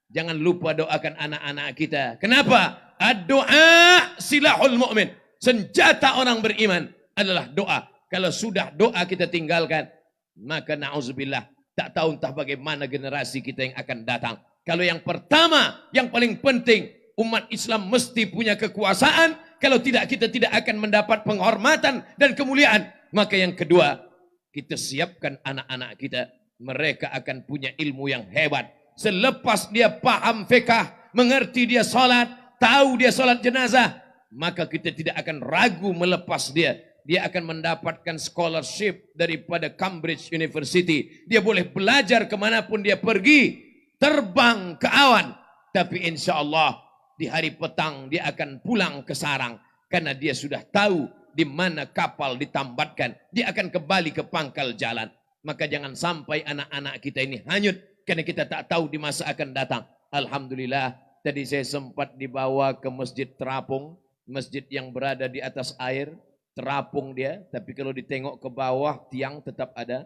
jangan lupa doakan anak-anak kita. Kenapa? Ad-doa silahul mu'min. Senjata orang beriman adalah doa. Kalau sudah doa kita tinggalkan, maka na'udzubillah, tak tahu entah bagaimana generasi kita yang akan datang. Kalau yang pertama, yang paling penting, umat Islam mesti punya kekuasaan. Kalau tidak, kita tidak akan mendapat penghormatan dan kemuliaan. Maka yang kedua, kita siapkan anak-anak kita. Mereka akan punya ilmu yang hebat. Selepas dia paham fiqh, mengerti dia salat, tahu dia salat jenazah, maka kita tidak akan ragu melepas dia. Dia akan mendapatkan scholarship daripada Cambridge University. Dia boleh belajar kemanapun dia pergi. Terbang ke awan. Tapi insya Allah di hari petang dia akan pulang ke sarang. Karena dia sudah tahu di mana kapal ditambatkan. Dia akan kembali ke pangkal jalan. Maka jangan sampai anak-anak kita ini hanyut. Karena kita tak tahu di masa akan datang. Alhamdulillah tadi saya sempat dibawa ke Masjid Terapung. Masjid yang berada di atas air. Terapung dia. Tapi kalau ditengok ke bawah tiang tetap ada.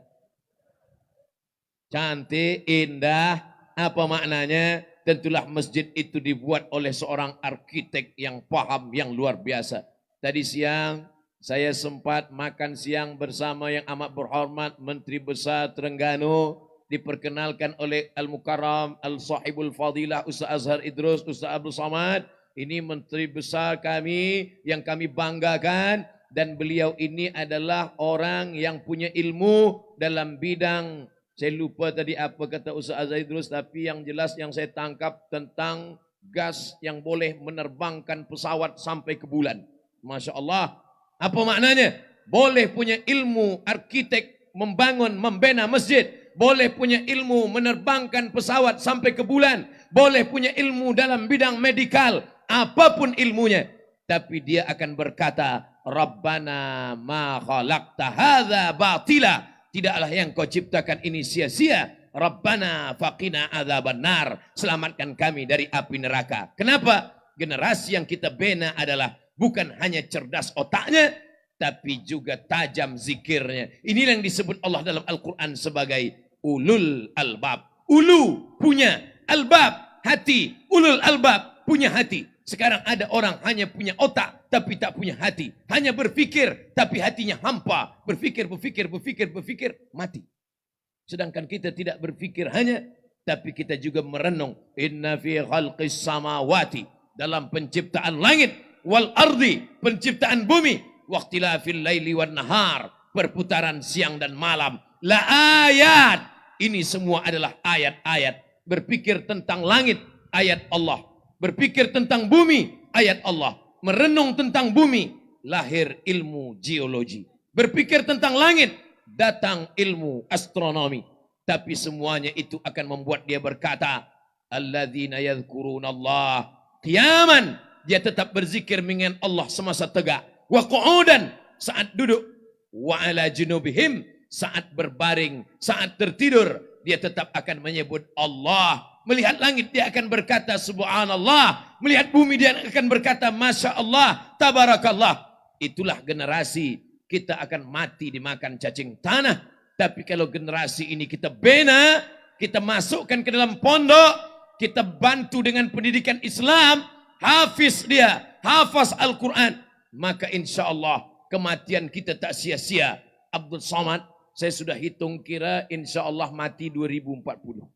Cantik, indah. Apa maknanya? Tentulah masjid itu dibuat oleh seorang arsitek yang paham, yang luar biasa. Tadi siang saya sempat makan siang bersama yang amat berhormat Menteri Besar Terengganu. Diperkenalkan oleh Al-Mukarram, Al-Sahibul Fadilah, Ustaz Azhar Idrus, Ustaz Abdul Somad. Ini Menteri Besar kami yang kami banggakan. Dan beliau ini adalah orang yang punya ilmu dalam bidang, saya lupa tadi apa kata Ustaz Azhar Idrus, tapi yang jelas yang saya tangkap tentang gas yang boleh menerbangkan pesawat sampai ke bulan. Masya Allah. Apa maknanya? Boleh punya ilmu arsitek membangun, membina masjid. Boleh punya ilmu menerbangkan pesawat sampai ke bulan. Boleh punya ilmu dalam bidang medikal. Apapun ilmunya. Tapi dia akan berkata, Rabbana ma khalaqta hadza batila. Tidaklah yang kau ciptakan ini sia-sia. Rabbana faqina adzabannar. Selamatkan kami dari api neraka. Kenapa? Generasi yang kita bina adalah bukan hanya cerdas otaknya, tapi juga tajam zikirnya. Inilah yang disebut Allah dalam Al-Quran sebagai ulul albab. Ulu punya, albab hati. Ulul albab punya hati. Sekarang ada orang hanya punya otak tapi tak punya hati. Hanya berfikir tapi hatinya hampa. Berfikir, mati. Sedangkan kita tidak berfikir hanya, tapi kita juga merenung. Inna fi khalqis samawati. Dalam penciptaan langit. Wal ardi. Penciptaan bumi. Waqtilafil laili wan nahar. Perputaran siang dan malam. La ayat. Ini semua adalah ayat-ayat. Berpikir tentang langit. Ayat Allah. Berpikir tentang bumi, ayat Allah. Merenung tentang bumi, lahir ilmu geologi. Berpikir tentang langit, datang ilmu astronomi. Tapi semuanya itu akan membuat dia berkata, alladzina yadhkuruna Allah qiyaman. Dia tetap berzikir mengingat Allah semasa tegak. Wa qu'udan, saat duduk. Wa ala junubihim, saat berbaring, saat tertidur, dia tetap akan menyebut Allah. Melihat langit dia akan berkata subhanallah. Melihat bumi dia akan berkata masya Allah, tabarakallah. Itulah generasi kita akan mati dimakan cacing tanah. Tapi kalau generasi ini kita bina, kita masukkan ke dalam pondok, kita bantu dengan pendidikan Islam, hafiz dia, hafaz Al-Quran, maka insya Allah kematian kita tak sia-sia. Abdul Somad, saya sudah hitung kira insya Allah mati 2040.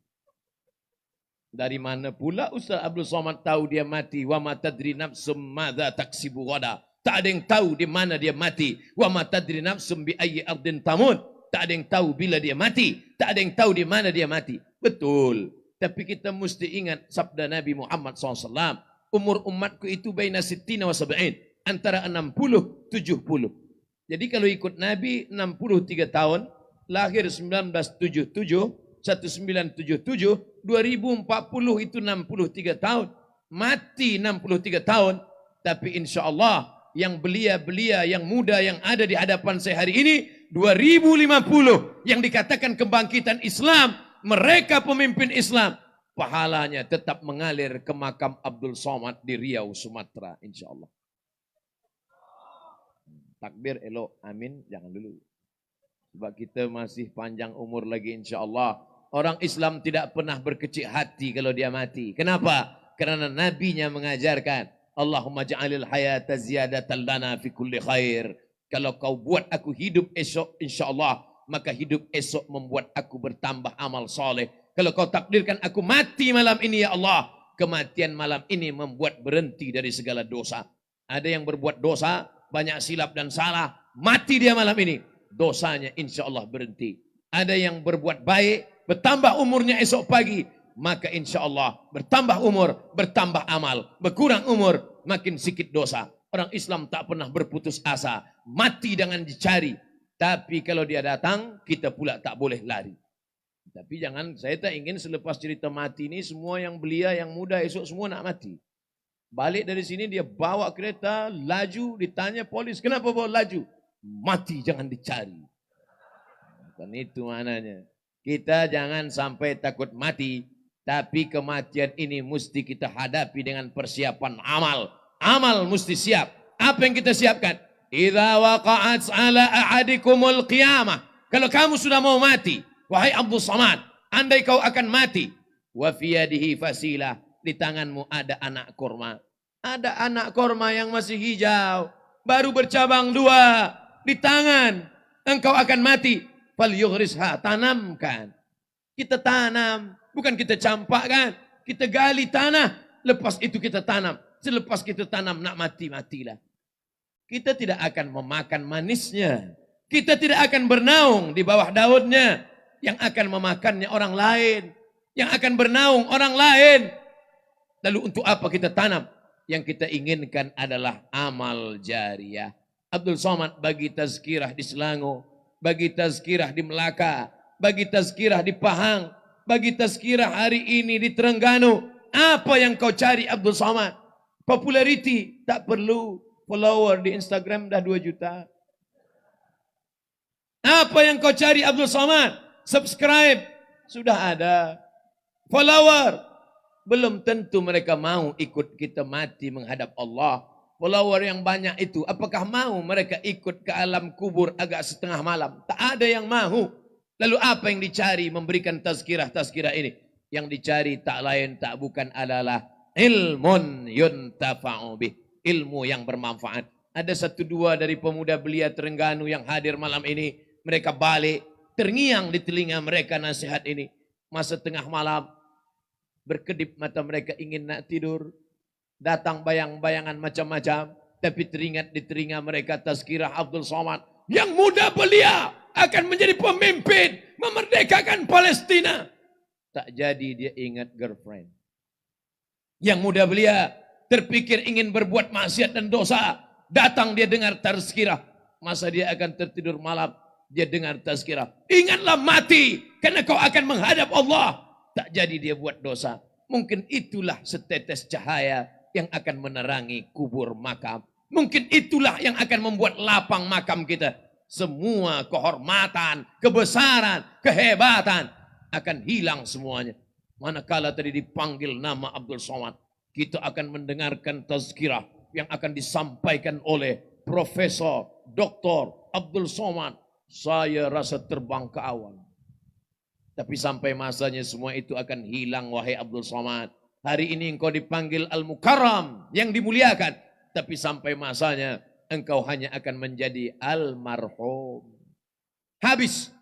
Dari mana pula Ustaz Abdul Somad tahu dia mati? Wa ma tadri nafsum madza taksibu ghada. Tak ada yang tahu di mana dia mati. Wa ma tadri nafsum bi ayyi ardin tamut. Tak ada yang tahu bila dia mati. Tak ada yang tahu di mana dia mati. Betul. Tapi kita mesti ingat sabda Nabi Muhammad SAW. Umur umatku itu baina sittina wa sab'in. Antara 60, 70. Jadi kalau ikut Nabi 63 tahun. Lahir 1977. 1977. 2040 itu 63 tahun. Mati 63 tahun. Tapi insya Allah yang belia-belia, yang muda yang ada di hadapan saya hari ini, 2050 yang dikatakan kebangkitan Islam, mereka pemimpin Islam, pahalanya tetap mengalir ke makam Abdul Somad di Riau, Sumatera, insya Allah. Takbir elok, amin, jangan dulu. Sebab kita masih panjang umur lagi insya Allah. Orang Islam tidak pernah berkecil hati kalau dia mati. Kenapa? Karena nabinya mengajarkan, Allahumma ja'alil hayata ziyadatan lana fi kulli khair. Kalau kau buat aku hidup esok, insya Allah, maka hidup esok membuat aku bertambah amal soleh. Kalau kau takdirkan aku mati malam ini, ya Allah, kematian malam ini membuat berhenti dari segala dosa. Ada yang berbuat dosa, banyak silap dan salah, mati dia malam ini, dosanya insya Allah berhenti. Ada yang berbuat baik, bertambah umurnya esok pagi, maka insya Allah bertambah umur, bertambah amal. Berkurang umur, makin sikit dosa. Orang Islam tak pernah berputus asa. Mati jangan dicari. Tapi kalau dia datang, kita pula tak boleh lari. Tapi jangan, saya tak ingin selepas cerita mati ini, semua yang belia, yang muda esok semua nak mati. Balik dari sini dia bawa kereta, laju, ditanya polis, kenapa bawa laju? Mati jangan dicari. Bukan itu maknanya. Kita jangan sampai takut mati, tapi kematian ini mesti kita hadapi dengan persiapan amal. Amal mesti siap. Apa yang kita siapkan? Idza waqa'at 'ala ahadikumul qiyamah. Kalau kamu sudah mau mati, wahai Abdul Somad, andai kau akan mati, wa fi yadihi fasilah, di tanganmu ada anak kurma. Ada anak kurma yang masih hijau, baru bercabang 2 di tangan. Engkau akan mati. Fal yughrisha, tanamkan. Kita tanam, bukan kita campakkan. Kita gali tanah, lepas itu kita tanam. Selepas kita tanam nak mati-matilah. Kita tidak akan memakan manisnya. Kita tidak akan bernaung di bawah daunnya. Yang akan memakannya orang lain. Yang akan bernaung orang lain. Lalu untuk apa kita tanam? Yang kita inginkan adalah amal jariyah. Abdul Somad bagi tazkirah di Selangor, bagi tazkirah di Melaka, bagi tazkirah di Pahang, bagi tazkirah hari ini di Terengganu. Apa yang kau cari Abdul Somad? Populariti, tak perlu. Follower di Instagram dah 2 juta. Apa yang kau cari Abdul Somad? Subscribe, sudah ada. Follower, belum tentu mereka mau ikut kita mati menghadap Allah. Follower yang banyak itu, apakah mau mereka ikut ke alam kubur agak setengah malam? Tak ada yang mahu. Lalu apa yang dicari memberikan tazkirah-tazkirah ini? Yang dicari tak lain tak bukan adalah ilmun yuntafa'u bih. Ilmu yang bermanfaat. Ada 1-2 dari pemuda belia Terengganu yang hadir malam ini. Mereka balik, terngiang di telinga mereka nasihat ini. Masa tengah malam, berkedip mata mereka ingin nak tidur. Datang bayang-bayangan macam-macam. Tapi teringat di telinga mereka tazkirah Abdul Somad. Yang muda belia akan menjadi pemimpin. Memerdekakan Palestina. Tak jadi dia ingat girlfriend. Yang muda belia terpikir ingin berbuat maksiat dan dosa. Datang dia dengar tazkirah. Masa dia akan tertidur malam. Dia dengar tazkirah. Ingatlah mati. Karena kau akan menghadap Allah. Tak jadi dia buat dosa. Mungkin itulah setetes cahaya yang akan menerangi kubur makam. Mungkin itulah yang akan membuat lapang makam kita. semua kehormatan, kebesaran, kehebatan akan hilang semuanya. Manakala tadi dipanggil nama Abdul Somad, kita akan mendengarkan tazkirah yang akan disampaikan oleh Profesor Dr. Abdul Somad. Saya rasa terbang ke awan. Tapi sampai masanya semua itu akan hilang, wahai Abdul Somad. Hari ini engkau dipanggil Al-Mukarram, yang dimuliakan. Tapi sampai masanya engkau hanya akan menjadi almarhum. Habis.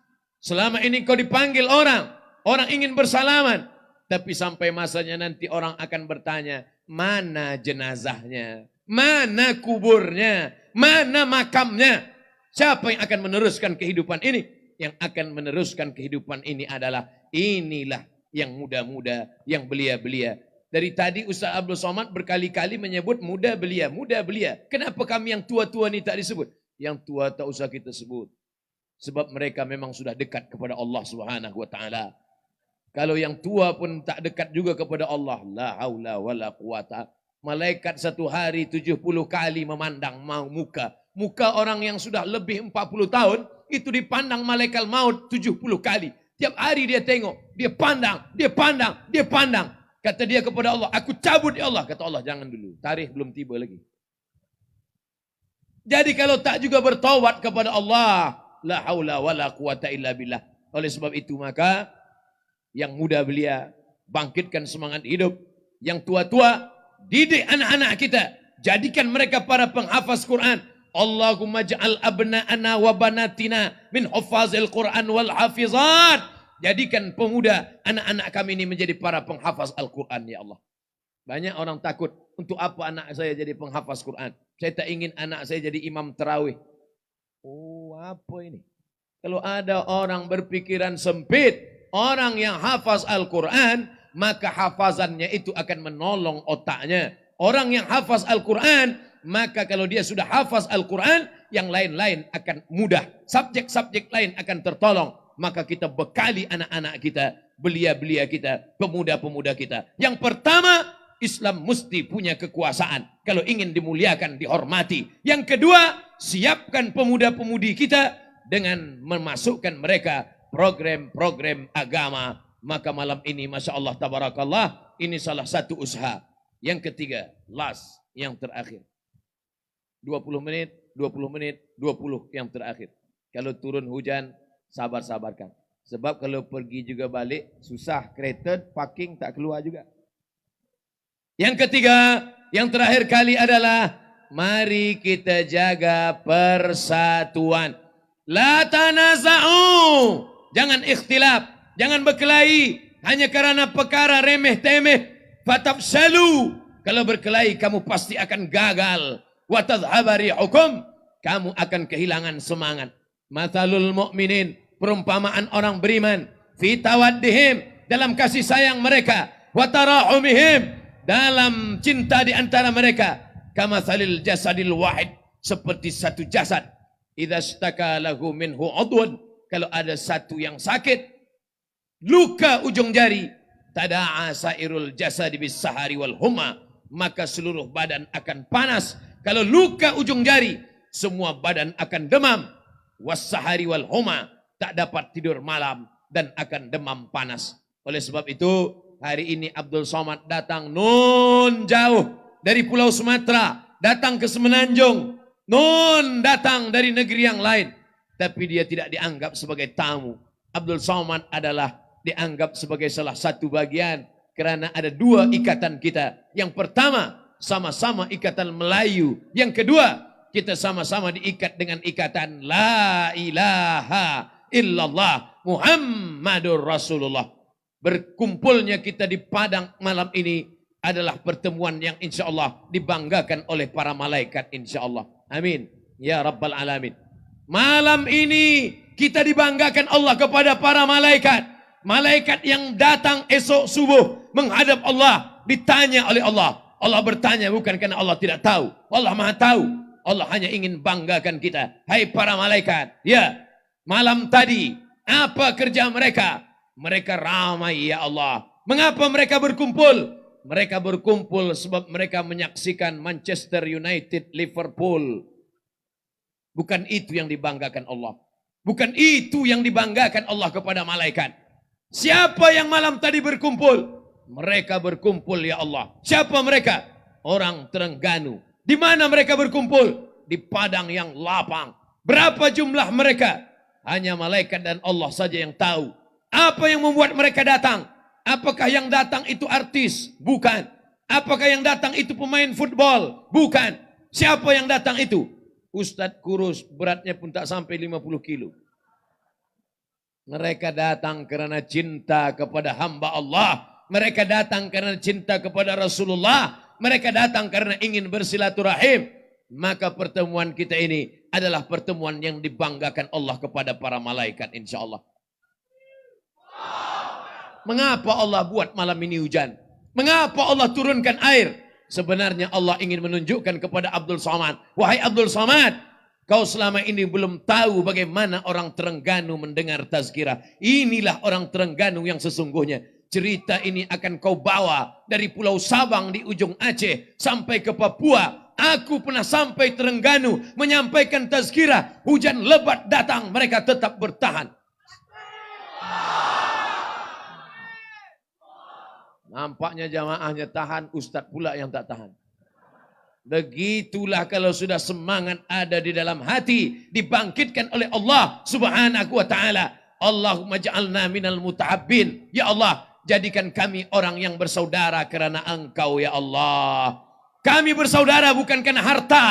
Selama ini engkau dipanggil orang ingin bersalaman. Tapi sampai masanya nanti orang akan bertanya, mana jenazahnya? Mana kuburnya? Mana makamnya? Siapa yang akan meneruskan kehidupan ini? Yang akan meneruskan kehidupan ini adalah inilah yang muda-muda, yang belia-belia. Dari tadi Ustaz Abdul Somad berkali-kali menyebut muda belia, muda belia. Kenapa kami yang tua-tua ini tak disebut? Yang tua tak usah kita sebut. Sebab mereka memang sudah dekat kepada Allah Subhanahu wa taala. Kalau yang tua pun tak dekat juga kepada Allah, la haula wala quwata. Malaikat satu hari 70 kali memandang muka. Muka orang yang sudah lebih 40 tahun, itu dipandang malaikat maut 70 kali. Tiap hari dia tengok, dia pandang, dia pandang, dia pandang. Kata dia kepada Allah, aku cabut ya Allah. Kata Allah, jangan dulu, tarikh belum tiba lagi. Jadi kalau tak juga bertaubat kepada Allah, la haula wala quwata illa billah. Oleh sebab itu maka, yang muda belia, bangkitkan semangat hidup. Yang tua-tua, didik anak-anak kita. Jadikan mereka para penghafaz Quran. Allahumma ja'al abna'ana wa banatina min huffazil Quran wal hafizat. Jadikan pemuda, anak-anak kami ini menjadi para penghafaz Al-Quran, ya Allah. Banyak orang takut, untuk apa anak saya jadi penghafaz Quran? Saya tak ingin anak saya jadi imam tarawih. Oh, apa ini? Kalau ada orang berpikiran sempit, orang yang hafaz Al-Quran, maka hafazannya itu akan menolong otaknya. Orang yang hafaz Al-Quran, maka kalau dia sudah hafaz Al-Quran, yang lain-lain akan mudah. Subjek-subjek lain akan tertolong. Maka kita bekali anak-anak kita, belia-belia kita, pemuda-pemuda kita. Yang pertama, Islam mesti punya kekuasaan. Kalau ingin dimuliakan, dihormati. Yang kedua, siapkan pemuda-pemudi kita dengan memasukkan mereka program-program agama. Maka malam ini, Masya Allah, Tabarakallah, ini salah satu usaha. Yang ketiga, last, yang terakhir. 20 menit, 20 menit, 20 yang terakhir. Kalau turun hujan, sabar-sabarkan. Sebab kalau pergi juga balik, susah, kereta, parking tak keluar juga. Yang ketiga, yang terakhir kali adalah, mari kita jaga persatuan. La tanaza'u. Jangan ikhtilaf, jangan berkelahi, hanya karena perkara remeh-temeh. Fatafsalu. Kalau berkelahi, kamu pasti akan gagal. Wa tadhhaba rihukum. Kamu akan kehilangan semangat. Mathalul mu'minin, perumpamaan orang beriman, fi tawaddihim, dalam kasih sayang mereka, wa tarahumihim, dalam cinta di antara mereka, kamathalil jasadil wahid, seperti satu jasad, idza istaka lahu minhu udwun, kalau ada satu yang sakit, luka ujung jari, tada'a sairul jasadi bis sahari wal humma, maka seluruh badan akan panas. Kalau luka ujung jari, semua badan akan demam. Wassahari wal huma, tak dapat tidur malam dan akan demam panas. Oleh sebab itu, hari ini Abdul Somad datang nun jauh dari Pulau Sumatera, datang ke Semenanjung, nun datang dari negeri yang lain, tapi dia tidak dianggap sebagai tamu. Abdul Somad adalah dianggap sebagai salah satu bagian, kerana ada dua ikatan kita. Yang pertama, sama-sama ikatan Melayu. Yang kedua, kita sama-sama diikat dengan ikatan La ilaha illallah Muhammadur Rasulullah. Berkumpulnya kita di Padang malam ini adalah pertemuan yang insya Allah dibanggakan oleh para malaikat insya Allah. Amin. Ya Rabbal Alamin. Malam ini kita dibanggakan Allah kepada para malaikat. Malaikat yang datang esok subuh menghadap Allah, ditanya oleh Allah. Allah bertanya bukan karena Allah tidak tahu. Allah Maha tahu. Allah hanya ingin banggakan kita. Hai para malaikat. Ya, malam tadi, apa kerja mereka? Mereka ramai ya Allah. Mengapa mereka berkumpul? Mereka berkumpul sebab mereka menyaksikan Manchester United, Liverpool Bukan itu yang dibanggakan Allah. Bukan itu yang dibanggakan Allah kepada malaikat. Siapa yang malam tadi berkumpul? Mereka berkumpul ya Allah. Siapa mereka? Orang Terengganu. Di mana mereka berkumpul? Di padang yang lapang. Berapa jumlah mereka? Hanya malaikat dan Allah saja yang tahu. Apa yang membuat mereka datang? Apakah yang datang itu artis? Bukan. Apakah yang datang itu pemain football? Bukan. Siapa yang datang itu? Ustadz kurus, beratnya pun tak sampai 50 kilo. Mereka datang karena cinta kepada hamba Allah. Mereka datang karena cinta kepada Rasulullah. Mereka datang karena ingin bersilaturahim. Maka pertemuan kita ini adalah pertemuan yang dibanggakan Allah kepada para malaikat insya Allah. Mengapa Allah buat malam ini hujan? Mengapa Allah turunkan air? Sebenarnya Allah ingin menunjukkan kepada Abdul Somad. Wahai Abdul Somad, kau selama ini belum tahu bagaimana orang Terengganu mendengar tazkirah. Inilah orang Terengganu yang sesungguhnya. Cerita ini akan kau bawa dari Pulau Sabang di ujung Aceh sampai ke Papua. Aku pernah sampai Terengganu menyampaikan tazkirah. Hujan lebat datang, mereka tetap bertahan. Nampaknya jamaahnya tahan, ustadz pula yang tak tahan. Begitulah kalau sudah semangat ada di dalam hati, dibangkitkan oleh Allah subhanahu wa ta'ala. Allahumma ja'alna minal mutahabbin. Ya Allah, jadikan kami orang yang bersaudara kerana Engkau ya Allah. Kami bersaudara bukan kerana harta.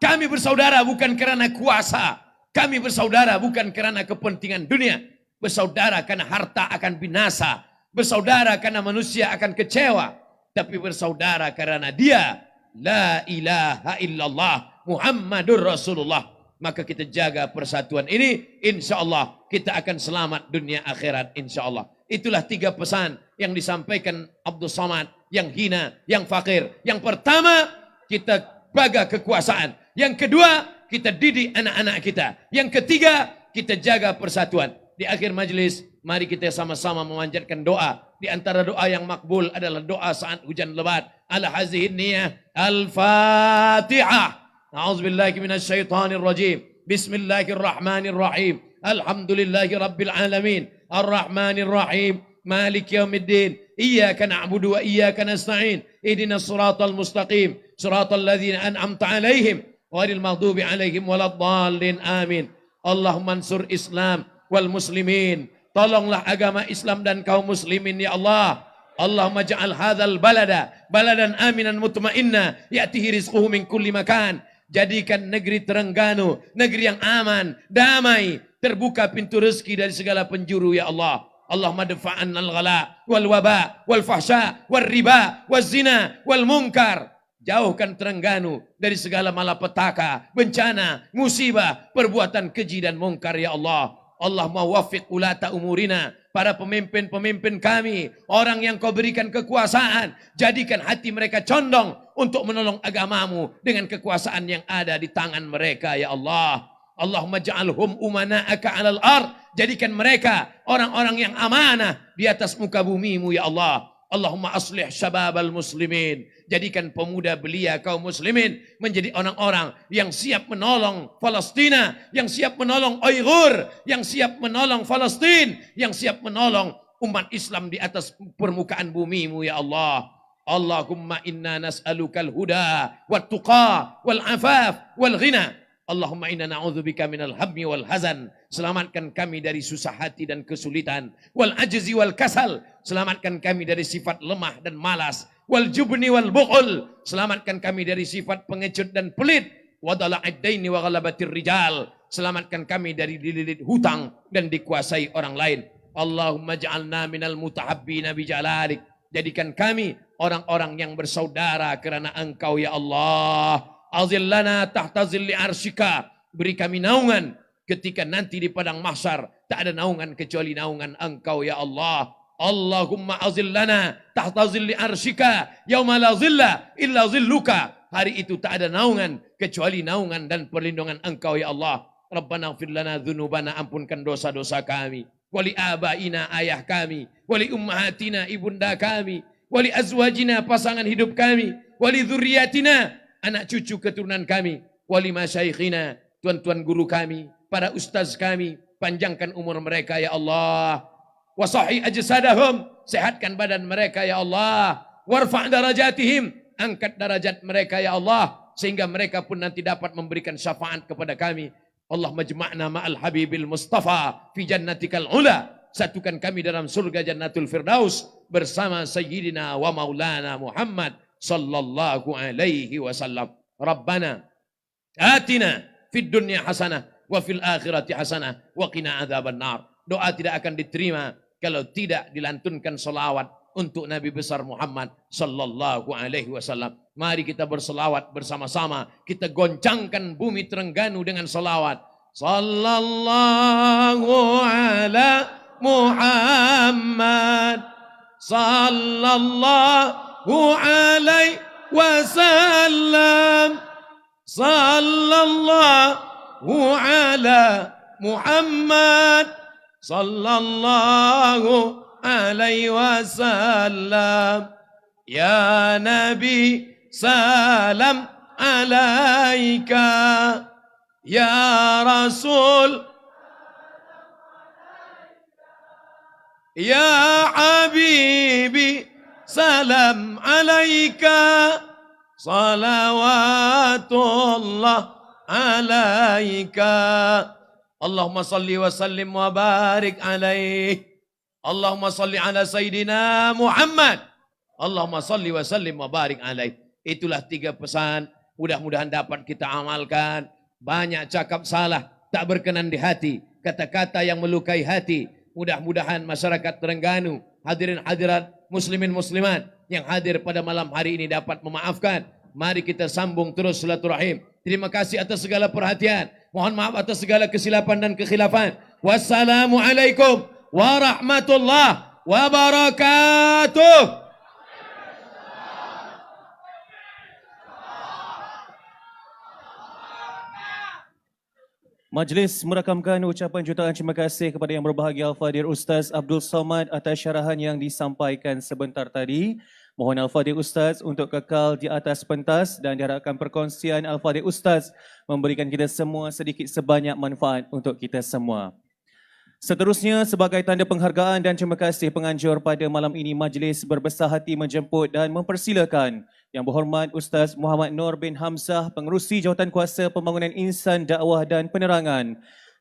Kami bersaudara bukan kerana kuasa. Kami bersaudara bukan kerana kepentingan dunia. Bersaudara kerana harta akan binasa. Bersaudara karena manusia akan kecewa. Tapi bersaudara karena dia. La ilaha illallah Muhammadur Rasulullah. Maka kita jaga persatuan ini. Insya Allah kita akan selamat dunia akhirat. Insya Allah. Itulah 3 pesan yang disampaikan Abdul Somad. Yang hina, yang fakir. Yang pertama, kita jaga kekuasaan. Yang kedua, kita didik anak-anak kita. Yang ketiga, kita jaga persatuan. Di akhir majlis, mari kita sama-sama memanjatkan doa. Di antara doa yang makbul adalah doa saat hujan lebat. Ala hazihin niyah. Al-Fatihah. A'udzubillahi minasyaitanir rajim. Bismillahirrahmanirrahim. Alhamdulillahi rabbil alamin. Ar-Rahmanir Rahim. Malik yaumiddin. Iyyaka na'budu wa iyyaka nasta'in. Ihdinas siratal mustaqim. Siratal ladzina an'amta 'alaihim ghairil maghdubi 'alaihim waladdallin. Amin. Allahumma ansur Islam wal muslimin. Tolonglah agama Islam dan kaum muslimin ya Allah. Allahumma ja'al hadzal balada baladan aminan mutmainna ya'tihi rizquhu min kulli makan. Jadikan negeri Terengganu negeri yang aman, damai, terbuka pintu rezeki dari segala penjuru ya Allah. Allahumma dafa'anna al-ghala wal waba wal fahsya wal riba wal zina wal munkar. Jauhkan Terengganu dari segala malapetaka, bencana, musibah, perbuatan keji dan mungkar ya Allah. Allahumma waffiq ulata umurina, para pemimpin-pemimpin kami, orang yang kau berikan kekuasaan, jadikan hati mereka condong untuk menolong agamamu dengan kekuasaan yang ada di tangan mereka ya Allah. Allahumma ja'alhum umana'aka 'alal ard, jadikan mereka orang-orang yang amanah di atas muka bumimu ya Allah. Allahumma aslih syababal muslimin, jadikan pemuda belia kaum muslimin menjadi orang-orang yang siap menolong Palestina, yang siap menolong Uyghur, yang siap menolong Palestin, yang siap menolong umat Islam di atas permukaan bumimu ya Allah. Allahumma inna nas'alukal huda wat tuqa wal afaf wal ghina. Allahumma inna na'udzubika minal hammi wal hazan. Selamatkan kami dari susah hati dan kesulitan. Wal ajzi wal kasal. Selamatkan kami dari sifat lemah dan malas. Wal jubni wal bukhul. Selamatkan kami dari sifat pengecut dan pelit. Wa dala'id daini wa ghalabatir rijal. Selamatkan kami dari dililit hutang dan dikuasai orang lain. Allahumma ja'alna minal mutahabbina bijalalik. Jadikan kami orang-orang yang bersaudara kerana Engkau ya Allah. Azillana tahta zilli arsyika. Beri kami naungan ketika nanti di padang mahsyar tak ada naungan kecuali naungan Engkau ya Allah. Allahumma azillana tahta zilli arsyika yauma la zilla illa zilluka. Hari itu tak ada naungan kecuali naungan dan perlindungan Engkau ya Allah. Rabbana ighfir lana dzunubana, ampunkan dosa-dosa kami. Wali abaina, ayah kami. Wali ummahatina, ibunda kami. Wali azwajina, pasangan hidup kami. Wali dzurriyyatina, anak cucu keturunan kami. Wali masyaikhina, tuan-tuan guru kami, para ustaz kami, panjangkan umur mereka ya Allah. Wa sahih ajsadahum, sehatkan badan mereka ya Allah. Warfa' darajatihim, angkat darajat mereka ya Allah, sehingga mereka pun nanti dapat memberikan syafaat kepada kami. Allah majma'na ma'al habibil mustafa fi jannatikal ula. Satukan kami dalam surga jannatul firdaus bersama sayyidina wa maulana Muhammad sallallahu alaihi wasallam. Rabbana atina fid dunya hasanah wa fil akhirati hasanah wa qina adzaban nar. Doa tidak akan diterima kalau tidak dilantunkan salawat untuk Nabi besar Muhammad sallallahu alaihi wasallam. Mari kita berselawat bersama-sama. Kita goncangkan bumi Terengganu dengan salawat. Sallallahu ala Muhammad sallallahu alaihi wasallam. Sallallahu ala Muhammad sallallahu alaihi wasallam. Ya Nabi salam alaika, ya Rasul ya Habibi salam alaika, salawatullah alaika. Allahumma salli wa sallim wa barik alaih. Allahumma salli ala Sayyidina Muhammad. Allahumma salli wa sallim wa barik alaih. Itulah 3 pesan, mudah-mudahan dapat kita amalkan. Banyak cakap salah, tak berkenan di hati, kata-kata yang melukai hati. Mudah-mudahan masyarakat Terengganu, hadirin hadirat, muslimin muslimat yang hadir pada malam hari ini dapat memaafkan. Mari kita sambung terus silaturahim. Terima kasih atas segala perhatian. Mohon maaf atas segala kesilapan dan kekhilafan. Wassalamualaikum warahmatullahi wabarakatuh. Majlis merakamkan ucapan jutaan terima kasih kepada Yang Berbahagia Al-Fadhil Ustaz Abdul Somad atas syarahan yang disampaikan sebentar tadi. Mohon Al-Fadhil Ustaz untuk kekal di atas pentas dan diharapkan perkongsian Al-Fadhil Ustaz memberikan kita semua sedikit sebanyak manfaat untuk kita semua. Seterusnya, sebagai tanda penghargaan dan terima kasih penganjur pada malam ini, majlis berbesar hati menjemput dan mempersilakan Yang Berhormat Ustaz Muhammad Nur bin Hamzah, Pengerusi Jawatankuasa Pembangunan Insan Dakwah dan Penerangan,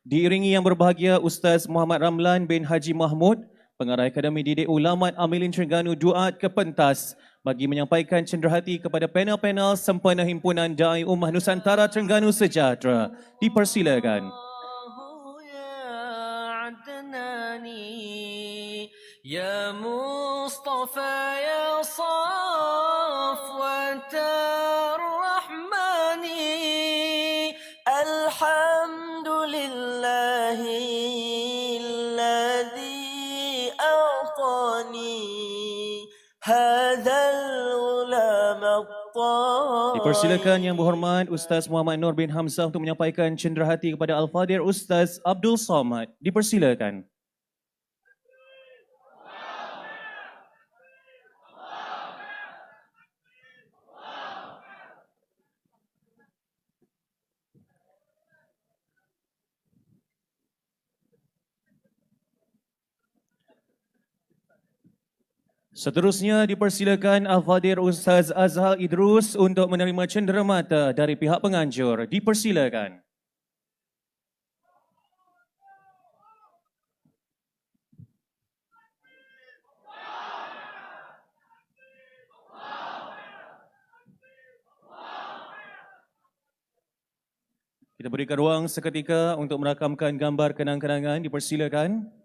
diiringi Yang Berbahagia Ustaz Muhammad Ramlan bin Haji Mahmud, Pengarah Akademi Didik Ulamat Amilin Terengganu Duat ke pentas bagi menyampaikan cenderahati kepada panel-panel sempena Himpunan Dai Ummah Nusantara Terengganu Sejahtera. Dipersilakan. يا مصطفى يا صفوة الرحمن الحمد لله الذي أعطاني هذا الغلام الطاهر. Dipersilakan Yang Berhormat Ustaz Muhammad Nur bin Hamzah untuk menyampaikan cenderahati kepada Al-Fadhil Ustaz Abdul Somad. Dipersilakan. Seterusnya dipersilakan Al-Fadhil Ustaz Azhar Idrus untuk menerima cenderamata dari pihak penganjur. Dipersilakan. Kita berikan ruang seketika untuk merakamkan gambar kenang-kenangan. Dipersilakan.